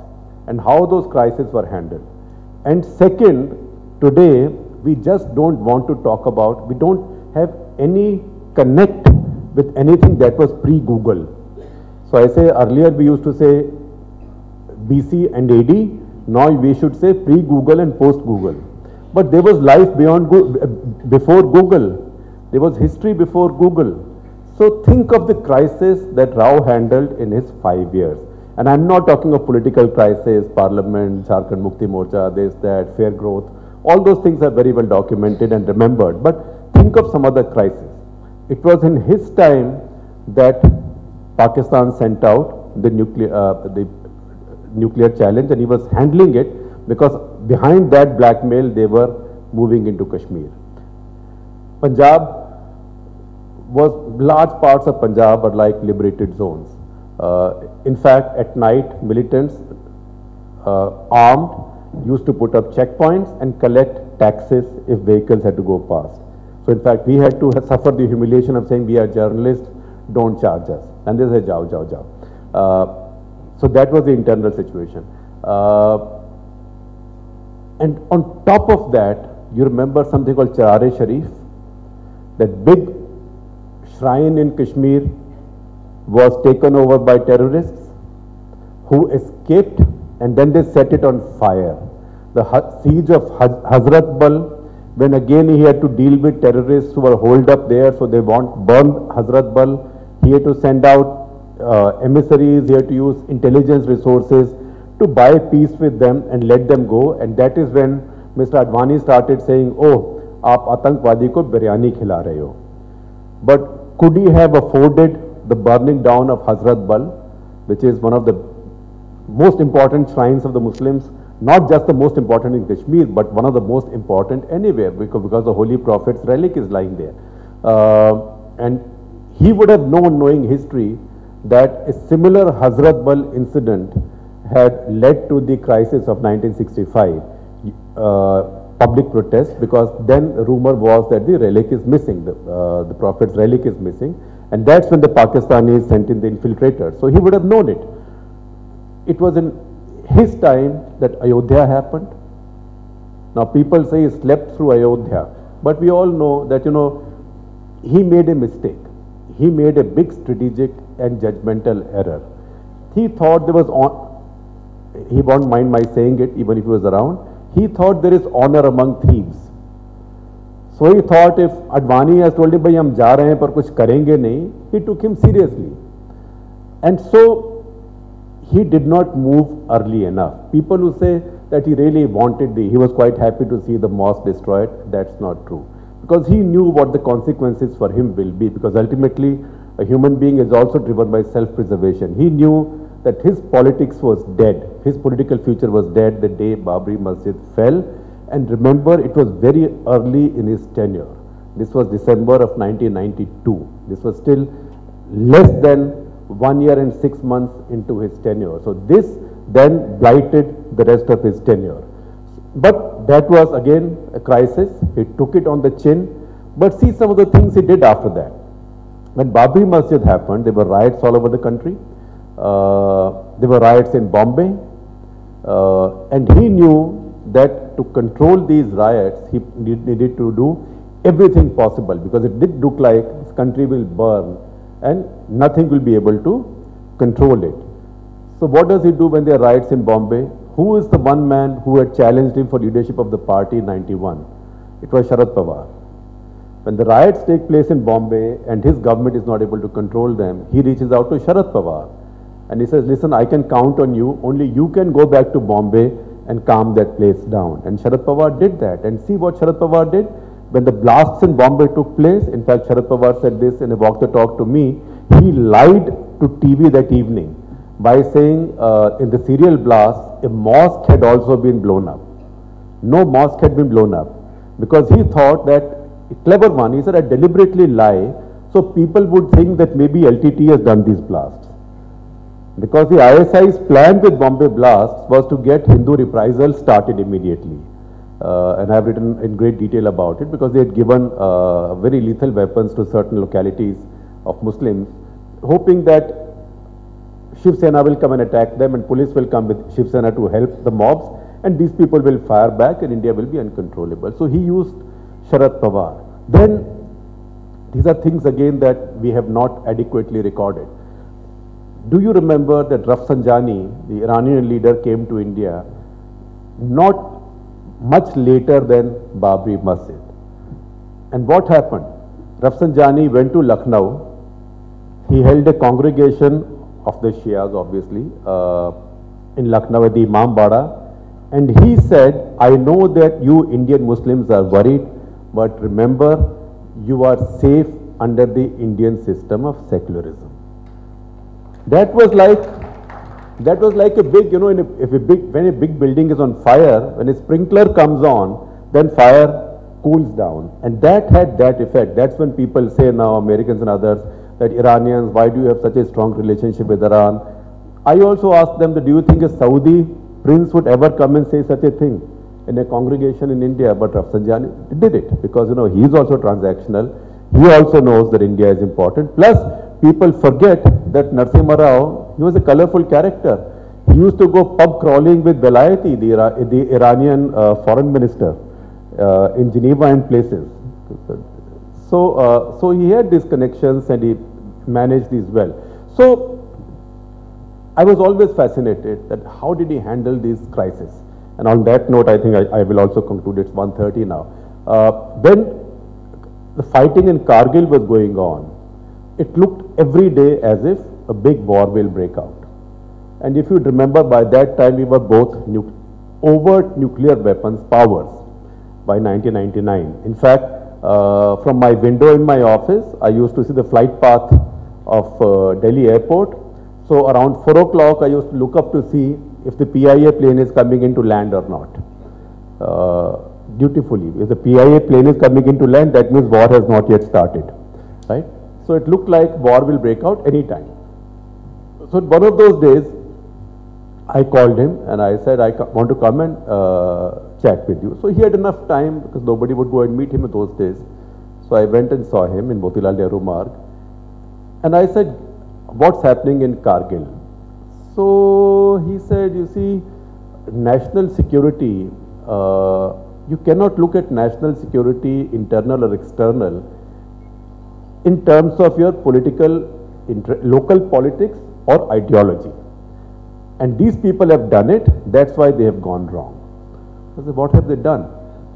and how those crises were handled. And second, today we just don't want to talk about, we don't have any connect with anything that was pre-Google. So I say earlier we used to say BC and AD, now we should say pre-Google and post-Google. But there was life beyond before Google. There was history before Google. So think of the crisis that Rao handled in his 5 years. And I'm not talking of political crisis, parliament, Jharkhand Mukti Morcha, this, that, fair growth. All those things are very well documented and remembered. But think of some other crisis. It was in his time that Pakistan sent out the nuclear challenge, and he was handling it because behind that blackmail they were moving into Kashmir. Punjab was, large parts of Punjab are like liberated zones. In fact, at night, militants armed used to put up checkpoints and collect taxes if vehicles had to go past. So in fact, we had to suffer the humiliation of saying we are journalists, don't charge us. And they said, jao, jao, jao. So that was the internal situation. And on top of that, you remember something called Charare-Sharif, that big shrine in Kashmir was taken over by terrorists who escaped, and then they set it on fire. The siege of Hazrat Bal, when again he had to deal with terrorists who were holed up there, so they burned Hazrat Bal. He had to send out emissaries, he had to use intelligence resources to buy peace with them and let them go. And that is when Mr. Advani started saying, oh, aap Atankvadi ko biryani khila rahe ho. But could he have afforded the burning down of Hazrat Bal, which is one of the most important shrines of the Muslims, not just the most important in Kashmir, but one of the most important anywhere, because the Holy Prophet's relic is lying there. And he would have known, knowing history, that a similar Hazrat Bal incident had led to the crisis of 1965, public protest, because then the rumor was that the relic is missing, the Prophet's relic is missing, and that's when the Pakistanis sent in the infiltrators. So he would have known it. It was in his time that Ayodhya happened. Now people say he slept through Ayodhya, but we all know that, you know, he made a mistake. He made a big strategic and judgmental error. He thought there was, he won't mind my saying it even if he was around, he thought there is honor among thieves. So he thought if Advani has told him, bhai hum ja rahe hain par kuch karenge nahi, he took him seriously. And so he did not move early enough. People who say that he really wanted he was quite happy to see the mosque destroyed, that's not true. Because he knew what the consequences for him will be, because ultimately a human being is also driven by self-preservation. He knew that his politics was dead, his political future was dead the day Babri Masjid fell. And remember, it was very early in his tenure. This was December of 1992. This was still less than 1 year and 6 months into his tenure. So this then blighted the rest of his tenure. But that was again a crisis. He took it on the chin. But see some of the things he did after that. When Babri Masjid happened, there were riots all over the country. There were riots in Bombay. And he knew that to control these riots, he needed to do everything possible, because it did look like this country will burn and nothing will be able to control it. So what does he do when there are riots in Bombay? Who is the one man who had challenged him for leadership of the party in 91? It was Sharad Pawar. When the riots take place in Bombay and his government is not able to control them, he reaches out to Sharad Pawar and he says, listen, I can count on you, only you can go back to Bombay and calm that place down. And Sharad Pawar did that. And see what Sharad Pawar did? When the blasts in Bombay took place, in fact, Sharad Pawar said this in a walk the talk to me, he lied to TV that evening by saying in the serial blast, a mosque had also been blown up. No mosque had been blown up, because he thought that, a clever one, he said, I deliberately lie so people would think that maybe LTT has done these blasts. Because the ISI's plan with Bombay blasts was to get Hindu reprisals started immediately. And I have written in great detail about it, because they had given very lethal weapons to certain localities of Muslims, hoping that Shiv Sena will come and attack them and police will come with Shiv Sena to help the mobs, and these people will fire back and India will be uncontrollable. So he used Sharad Pawar. Then these are things again that we have not adequately recorded. Do you remember that Rafsanjani, the Iranian leader, came to India not much later than Babri Masjid? And what happened? Rafsanjani went to Lucknow. He held a congregation of the Shias, obviously, in Lucknow at the Imam Bada. And he said, I know that you Indian Muslims are worried, but remember, you are safe under the Indian system of secularism. That was like a big, you know, when a big building is on fire, when a sprinkler comes on, then fire cools down. And that had that effect. That's when people say now, Americans and others, that Iranians, why do you have such a strong relationship with Iran? I also asked them, that do you think a Saudi prince would ever come and say such a thing in a congregation in India? But Rafsanjani did it, because, you know, he is also transactional. He also knows that India is important. Plus, people forget that Narasimha Rao, he was a colorful character. He used to go pub crawling with Velayati, the Iranian foreign minister, in Geneva and places. So he had these connections and he managed these well. So I was always fascinated that how did he handle these crises. And on that note, I think I will also conclude. It's 1:30 now. When the fighting in Kargil was going on, it looked every day as if a big war will break out. And if you remember, by that time we were both overt nuclear weapons powers by 1999. In fact, from my window in my office, I used to see the flight path of Delhi airport. So around 4 o'clock, I used to look up to see if the PIA plane is coming into land or not. Dutifully, if the PIA plane is coming into land, that means war has not yet started, right? So it looked like war will break out anytime. So one of those days, I called him and I said, I want to come and chat with you. So he had enough time, because nobody would go and meet him in those days. So I went and saw him in Motilal Nehru Marg. And I said, what's happening in Kargil? So he said, you see, national security, you cannot look at national security, internal or external, in terms of your local politics or ideology. And these people have done it, that's why they have gone wrong. I said, what have they done?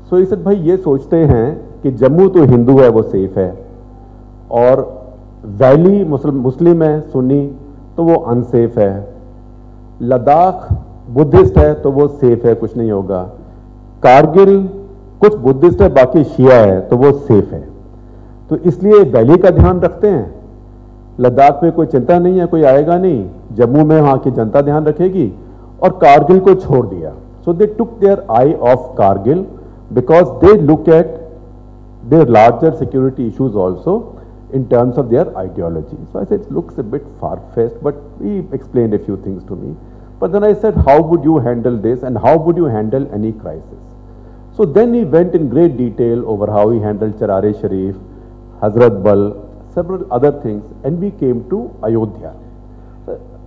So he said, भाई ये सोचते हैं कि जम्मू तो हिंदू है वो safe है, और वैली मुस्लिम है सुन्नी तो वो अनसेफ है, लद्दाख बुद्धिस्ट है तो वो सेफ है, कुछ नहीं होगा, कारगिल कुछ बुद्धिस्ट है बाकी शिया है तो वो सेफ है. तो इसलिए वैली का ध्यान रखते हैं, लद्दाख में कोई चिंता नहीं है, कोई आएगा नहीं, जम्मू में वहां की जनता ध्यान रखेगी, और कारगिल को छोड़ दिया. So they took their eye off Kargil because they look at their larger security issues also, in terms of their ideology. So I said, it looks a bit far-fetched, but he explained a few things to me. But then I said, how would you handle this and how would you handle any crisis? So then he went in great detail over how he handled Charare Sharif, Hazrat Bal, several other things, and we came to Ayodhya.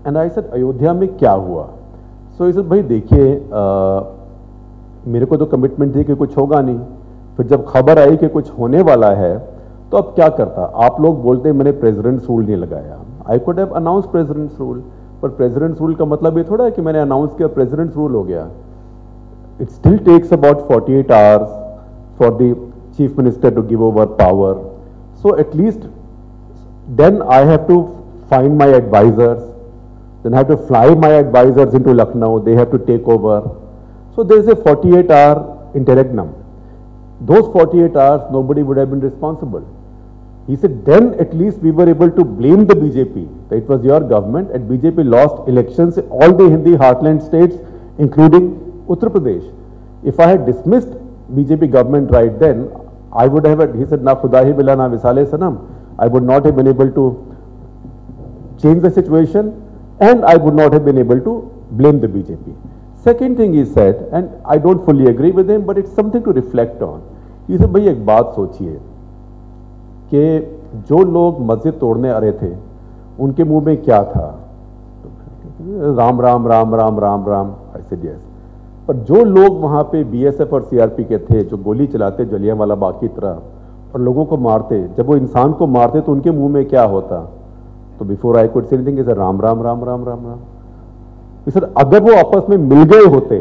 And I said, Ayodhya में क्या हुआ? So he said, भाई देखिए, मेरे को तो commitment थी कि कुछ होगा नहीं, फिर जब खबर आई कि कुछ होने वाला है, तो अब क्या करता? आप लोग बोलते मैंने प्रेसिडेंट्स रूल नहीं लगाया. I could have announce presidents rule, पर प्रेसिडेंट्स रूल का मतलब ये थोड़ा है कि मैंने अनाउंस किया प्रेसिडेंट्स रूल हो गया. It still takes about 48 hours for the chief minister to give over power. So at least then I have to find my advisors, then I have to fly my advisors into Lucknow, they have to take over. So there is a 48-hour interregnum. Those 48 hours nobody would have been responsible. He said then at least we were able to blame the BJP, that it was your government, and BJP lost elections in all the Hindi heartland states including Uttar Pradesh. If I had dismissed BJP government right then, I would have, he said, na khuda hi bila na visale sanam, I would not have been able to change the situation and I would not have been able to blame the BJP. Second thing he said, and I don't fully agree with him, but it's something to reflect on. He said, भाई एक बात सोचिए कि जो लोग मस्जिद तोड़ने आ रहे थे, उनके मुंह में क्या था? Ram Ram Ram Ram Ram Ram. I said yes. पर जो लोग वहाँ पे BSF और CRP के थे, जो गोली चलाते जलियांवाला बाग की तरह और लोगों को मारते, जब वो इंसान को मारते तो उनके मुंह में क्या होता? तो before I could say anything is Ram Ram Ram Ram Ram Ram. Sir अगर वो आपस में मिल गए होते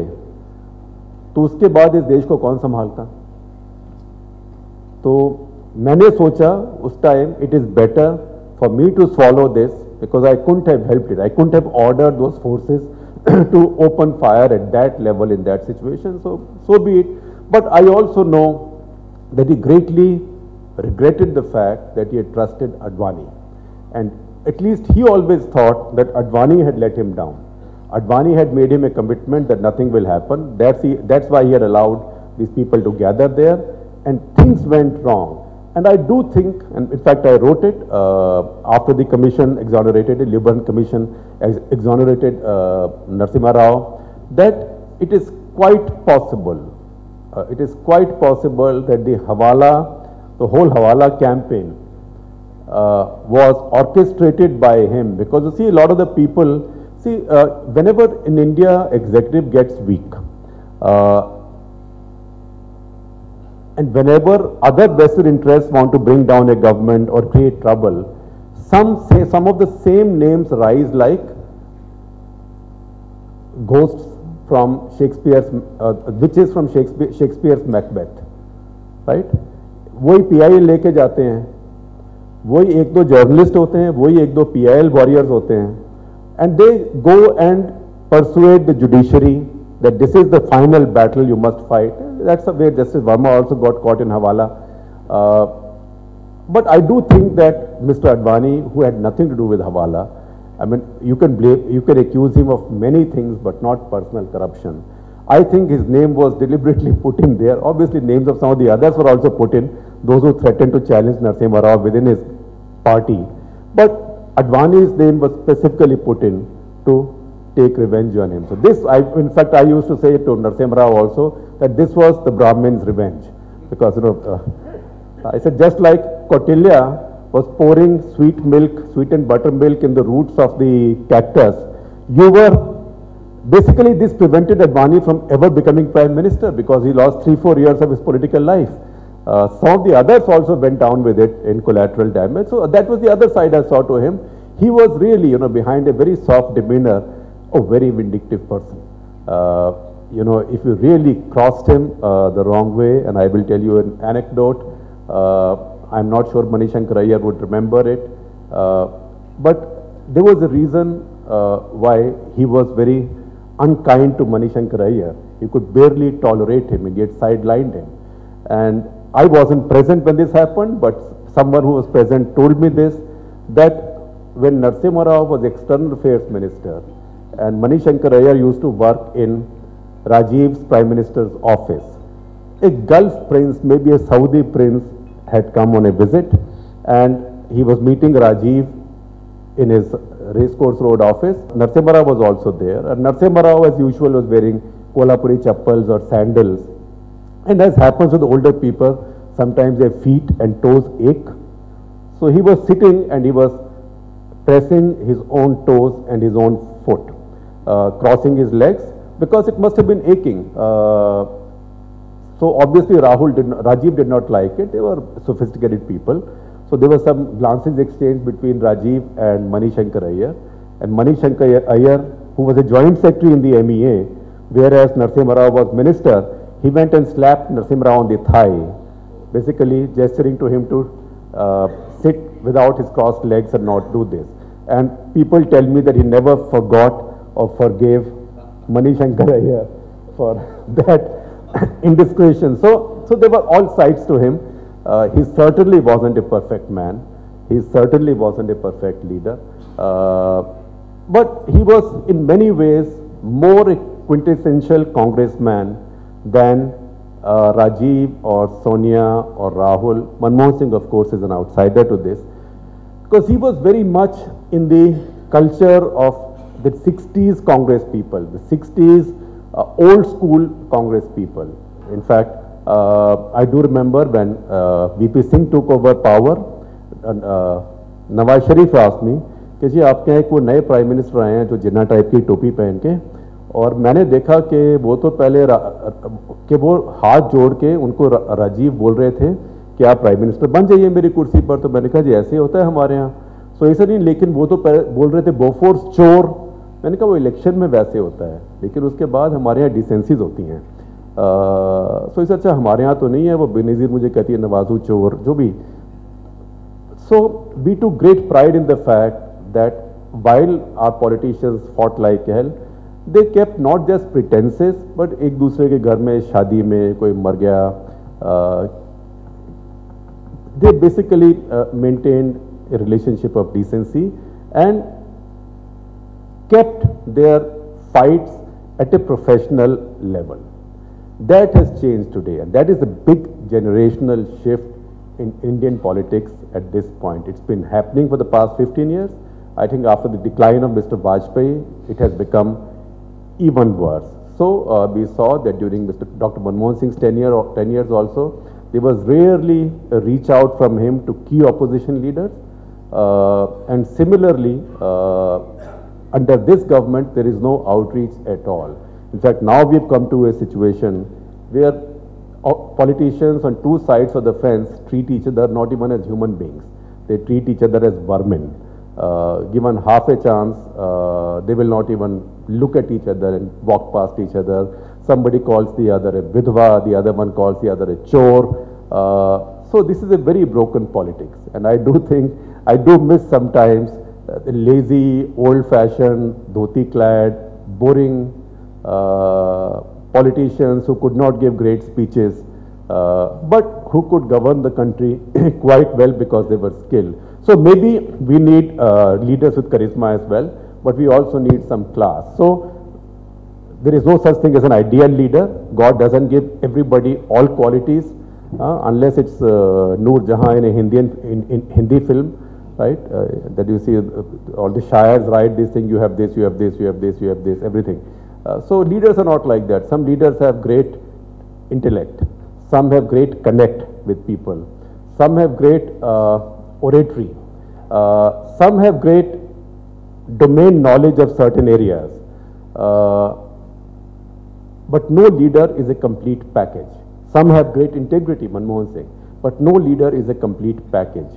तो उसके बाद इस देश को कौन संभालता? तो मैंने सोचा उस time it is better for me to swallow this because I couldn't have helped it. I couldn't have ordered those forces to open fire at that level in that situation. So be it. But I also know that he greatly regretted the fact that he had trusted Advani. And at least he always thought that Advani had let him down. Advani had made him a commitment that nothing will happen. That's why he had allowed these people to gather there, and things went wrong. And I do think, and in fact I wrote it after the commission exonerated, the Liberal Commission exonerated Narasimha Rao, that it is quite possible, that the whole Hawala campaign was orchestrated by him, because you see a lot of the people, whenever in India executive gets weak, and whenever other vested interests want to bring down a government or create trouble, some of the same names rise like ghosts from Shakespeare's, witches from Shakespeare's Macbeth, right? वही PIL लेके जाते हैं, वही एक दो journalist होते हैं, वही एक दो PIL वॉरियर्स होते हैं, and they go and persuade the judiciary that this is the final battle you must fight. That's the way Justice Verma also got caught in Hawala. But I do think that Mr. Advani, who had nothing to do with Hawala, I mean, you can accuse him of many things, but not personal corruption. I think his name was deliberately put in there. Obviously, names of some of the others were also put in, those who threatened to challenge Narasimha Rao within his party. But Advani's name was specifically put in to take revenge on him. So this, in fact, I used to say to Narasimha Rao also that this was the Brahmin's revenge, because I said just like Kautilya was pouring sweet and buttermilk in the roots of the cactus, you were basically, this prevented Advani from ever becoming Prime Minister, because he lost 3-4 years of his political life. Some of the others also went down with it in collateral damage. So that was the other side I saw to him. He was really, behind a very soft demeanor, a very vindictive person. If you really crossed him the wrong way, and I will tell you an anecdote, I'm not sure Manishankar Iyer would remember it, but there was a reason why he was very unkind to Manishankar Iyer. He could barely tolerate him, and he had sidelined him. And I wasn't present when this happened, but someone who was present told me this, that when Narasimha Rao was External Affairs Minister, and Manishankar Iyer used to work in Rajiv's Prime Minister's office, a Gulf prince, maybe a Saudi prince, had come on a visit, and he was meeting Rajiv in his Racecourse Road office. Narasimha Rao was also there, and Narasimha Rao, as usual, was wearing Kolhapuri chappals or sandals. And as happens with older people, sometimes their feet and toes ache. So he was sitting and he was pressing his own toes and his own foot, crossing his legs, because it must have been aching. So obviously Rajiv did not like it. They were sophisticated people. So there were some glances exchanged between Rajiv and Manishankar Iyer. And Manishankar Iyer, who was a joint secretary in the MEA, whereas Narasimha Rao was minister, he went and slapped Narasimha Rao on the thigh, basically gesturing to him to sit without his crossed legs and not do this. And people tell me that he never forgot or forgave Manishankar Iyer for that indiscretion. So there were all sides to him. He certainly wasn't a perfect man. He certainly wasn't a perfect leader. But he was in many ways more a quintessential congressman than Rajiv or Sonia or Rahul. Manmohan Singh, of course, is an outsider to this, because he was very much in the culture of the 60s Congress people, the 60s old school Congress people. In fact, I do remember when VP Singh took over power, Nawaz Sharif asked me कि जी आपके यहाँ कोई नए prime minister आए हैं जो जिन्ना type की टोपी पहन के, और मैंने देखा कि वो तो पहले कि वो हाथ जोड़ के उनको राजीव बोल रहे थे कि आप प्राइम मिनिस्टर बन जाइए मेरी कुर्सी पर। तो मैंने कहा जी ऐसे होता है हमारे यहाँ, सो ऐसा नहीं, लेकिन वो तो बोल रहे थे बोफोर्स चोर। मैंने कहा वो इलेक्शन में वैसे होता है, लेकिन उसके बाद हमारे यहाँ डिसेंसीज होती हैं। सो इससे अच्छा हमारे यहाँ तो नहीं है। वो बेनज़ीर मुझे कहती है नवाजू चोर, जो भी। So we to great pride in the fact that while our politicians fought like hell, they kept not just pretenses, but एक दूसरे के घर में शादी में कोई मर गया, they basically maintained a relationship of decency and kept their fights at a professional level. That has changed today, and that is a big generational shift in Indian politics at this point. It's been happening for the past 15 years. I think after the decline of Mr. Vajpayee, it has become even worse. So we saw that during Dr. Manmohan Singh's tenure also, there was rarely a reach out from him to key opposition leaders. And similarly, under this government, there is no outreach at all. In fact, now we've come to a situation where politicians on two sides of the fence treat each other not even as human beings. They treat each other as vermin. Given half a chance, they will not even look at each other and walk past each other. Somebody calls the other a vidhva, the other one calls the other a chore. So this is a very broken politics, and I do miss sometimes the lazy, old-fashioned, dhoti-clad, boring politicians who could not give great speeches, but who could govern the country quite well because they were skilled. So maybe we need leaders with charisma as well, but we also need some class. So there is no such thing as an ideal leader. God doesn't give everybody all qualities, unless it's Noor Jahan in a Hindi film, right? That you see all the shires write this thing, you have this, you have this, you have this, you have this, everything. So leaders are not like that. Some leaders have great intellect. Some have great connect with people. Some have great oratory. Some have great domain knowledge of certain areas. But no leader is a complete package. Some have great integrity, Manmohan Singh, but no leader is a complete package.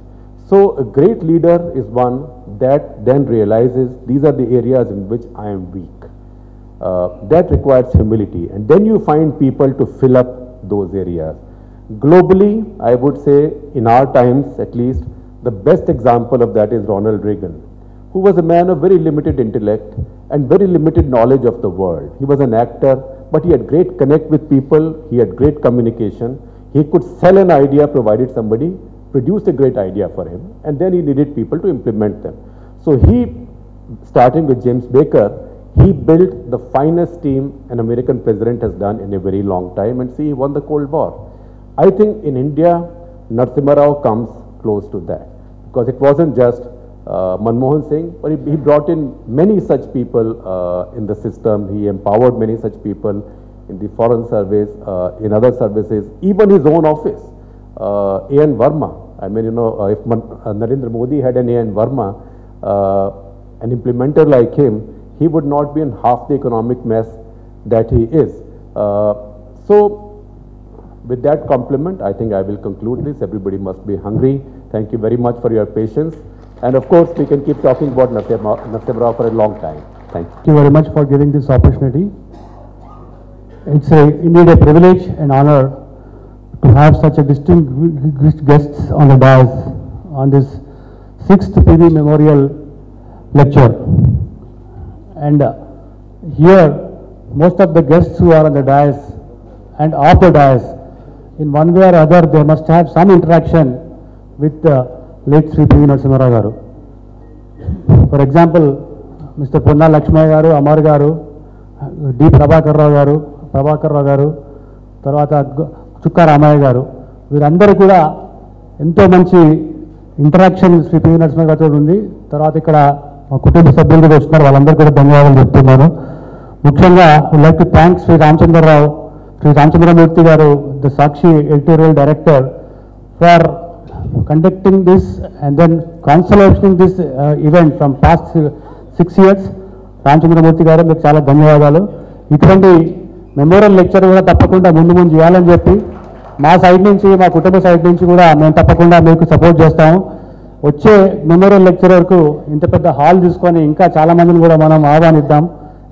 So a great leader is one that then realizes these are the areas in which I am weak. That requires humility, and then you find people to fill up those areas. Globally, I would say in our times at least, the best example of that is Ronald Reagan, who was a man of very limited intellect and very limited knowledge of the world. He was an actor, but he had great connect with people, he had great communication, he could sell an idea provided somebody produced a great idea for him, and then he needed people to implement them. So he, starting with James Baker, he built the finest team an American president has done in a very long time, and see, he won the Cold War. I think in India, Narasimha Rao comes close to that. because it wasn't just Manmohan Singh, but he brought in many such people in the system. He empowered many such people in the foreign service, in other services, even his own office. A.N. Verma, I mean, if Narendra Modi had an A.N. Verma, an implementer like him, he would not be in half the economic mess that he is. So, with that compliment, I think I will conclude this. Everybody must be hungry. Thank you very much for your patience. And of course, we can keep talking about Narasimha Rao for a long time. Thank you. Thank you very much for giving this opportunity. It's indeed a privilege and honor to have such a distinguished guests on the dais on this 6th PV Memorial Lecture. And here, most of the guests who are on the dais and off the dais, in one way or other, they must have some interaction with the late Sri P.V. Narasimha Rao garu. For example, Mr. Ponna Lakshmaya garu, Amar garu, D. Prabhakar Rao garu, tarvata Chukka Ramaya garu, వీరందరూ కూడా ఎంతో మంచి interaction Shri PV Narasimha గారితో ఉంది. తర్వాత ఇక్కడ మా కుటుంబ సభ్యులు కూడా వస్తున్నారు, వాళ్ళందరూ కూడా ధన్యవాదాలు చెప్తున్నాను. ముఖ్యంగా would like to thank Shri Ramachandramurthy garu, the Sakshi editorial director, for conducting this and then consolidating this event from past 6 years. Ramachandramurthy గారు మీకు చాలా ధన్యవాదాలు. ఇటువంటి మెమోరియల్ లెక్చర్ కూడా తప్పకుండా ముందు చేయాలని చెప్పి మా సైడ్ నుంచి, మా కుటుంబ సైడ్ నుంచి కూడా మేము తప్పకుండా మీకు సపోర్ట్ చేస్తాము. వచ్చే మెమోరియల్ లెక్చర్ వరకు ఇంత పెద్ద హాల్ తీసుకొని ఇంకా చాలా మందిని కూడా మనం ఆహ్వానిద్దాం.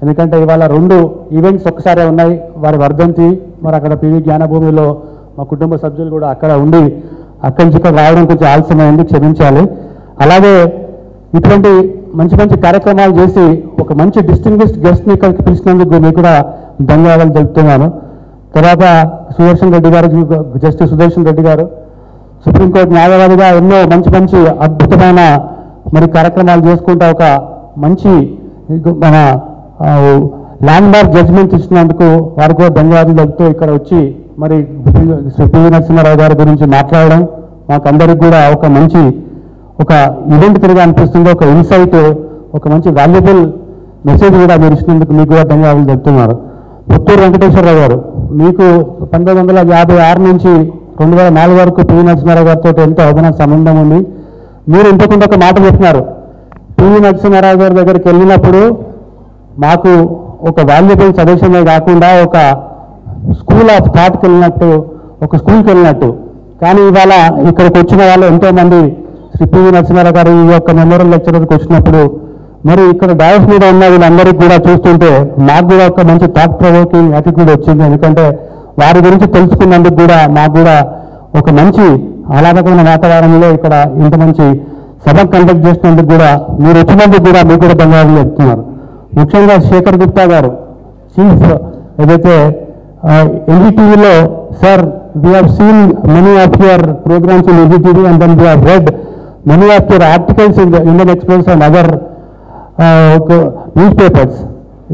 ఎందుకంటే ఇవాళ 2 ఈవెంట్స్ ఒక్కసారే ఉన్నాయి, వారి వర్ధంతి, మరి అక్కడ పివి జ్ఞానభూమిలో మా కుటుంబ సభ్యులు కూడా అక్కడ ఉండి అక్కడి నుంచి ఇక్కడ రావడం కొంచెం ఆలస్యమైంది, క్షమించాలి. అలాగే ఇటువంటి మంచి మంచి కార్యక్రమాలు చేసి ఒక మంచి డిస్టింగ్విష్డ్ గెస్ట్ని ఇక్కడికి పిలిచినందుకు మీకు కూడా ధన్యవాదాలు తెలుపుతున్నాను. తర్వాత సుదర్శన్ రెడ్డి గారు, జస్టిస్ సుదర్శన్ రెడ్డి గారు సుప్రీంకోర్టు న్యాయవాదిగా ఎన్నో మంచి మంచి అద్భుతమైన మరి కార్యక్రమాలు చేసుకుంటూ ఒక మంచి మన ల్యాండ్ మార్క్ జడ్జిమెంట్ ఇచ్చినందుకు వారికి కూడా ధన్యవాదాలు తెలుపుతూ ఇక్కడ వచ్చి మరి శ్రీ పివి నరసింహారావు గారి గురించి మాట్లాడడం మాకందరికి కూడా ఒక మంచి ఈవెంట్ తిరిగి అనిపిస్తుంది, ఒక ఇన్సైట్, ఒక మంచి వాల్యుబుల్ మెసేజ్ కూడా మీరు ఇచ్చినందుకు మీకు కూడా ధన్యవాదాలు చెప్తున్నారు. పుత్తూరు వెంకటేశ్వరరావు గారు, మీకు 1956 నుంచి 2004 వరకు పివి నరసింహారావు గారితో ఎంతో అభినవ సంబంధం ఉంది. మీరు ఇంతకుండా ఒక మాట చెప్పినారు, పివి నరసింహారావు గారి దగ్గరికి వెళ్ళినప్పుడు మాకు ఒక వాల్యుబుల్ సజెషనే కాకుండా ఒక స్కూల్ ఆఫ్ థాట్కి వెళ్ళినట్టు, ఒక స్కూల్కి వెళ్ళినట్టు. కానీ ఇవాళ ఇక్కడికి వచ్చిన వాళ్ళు ఎంతోమంది శ్రీ పివి నరసింహారావు గారు ఈ యొక్క మెమోరియల్ లెక్చర్కి వచ్చినప్పుడు మరి ఇక్కడ డయాస్ మీద ఉన్న వీళ్ళందరికీ కూడా చూస్తుంటే మాకు కూడా ఒక మంచి థాట్ ప్రొవోకింగ్ యాటిట్యూడ్ వచ్చింది. ఎందుకంటే వారి గురించి తెలుసుకున్నందుకు కూడా మాకు కూడా ఒక మంచి ఆహ్లాదకరమైన వాతావరణంలో ఇక్కడ ఇంత మంచి సభ కండక్ట్ చేసినందుకు కూడా, మీరు వచ్చినందుకు కూడా మీకు కూడా ధన్యవాదాలు చెప్తున్నారు. ముఖ్యంగా శేఖర్ గుప్తా గారు, చీఫ్ ఏదైతే ఎన్డీటీవీలో, sir we have seen many of your programs in NDTV and then we have read many of your articles in the Indian Express and other newspapers.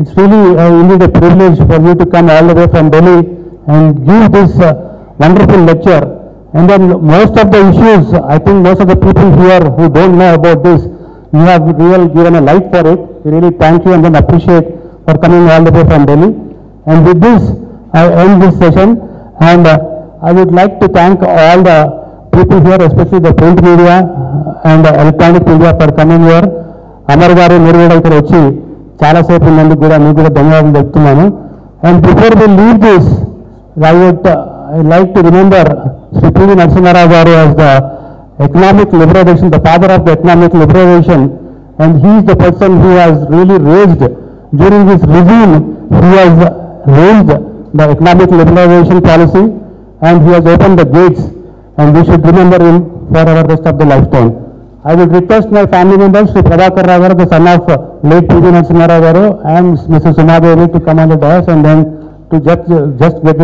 It's really indeed a privilege for you to come all the way from Delhi and give this wonderful lecture. And then most of the issues, I think most of the people here who don't know about this, you have really given a light for it. We really thank you and then appreciate for coming all the way from Delhi. And with this, I end this session, and I would like to thank all the people here, especially the print media and electronic media for coming here. Amar garu మీరు కూడా ఇక్కడ వచ్చి చాలాసేపు ఉన్నందుకు కూడా మీకు కూడా ధన్యవాదాలు చెప్తున్నాను. And before we leave this, I would like to remember Sri P.V. Narasimha Rao garu as the economic liberation, the father of the economic liberation, and he is the person who has really raised, during his regime, he has raised the economic liberation policy, and he has opened the gates, and we should remember him for our rest of the lifetime. I would request my family members, Sri Prabhakar Rao garu, the son of late P.V. Narasimha Rao garu, and Mrs. Sumadevi to come on the dais and then to just get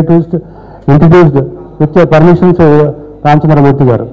introduced with your permission to Ramchandramurthy garu.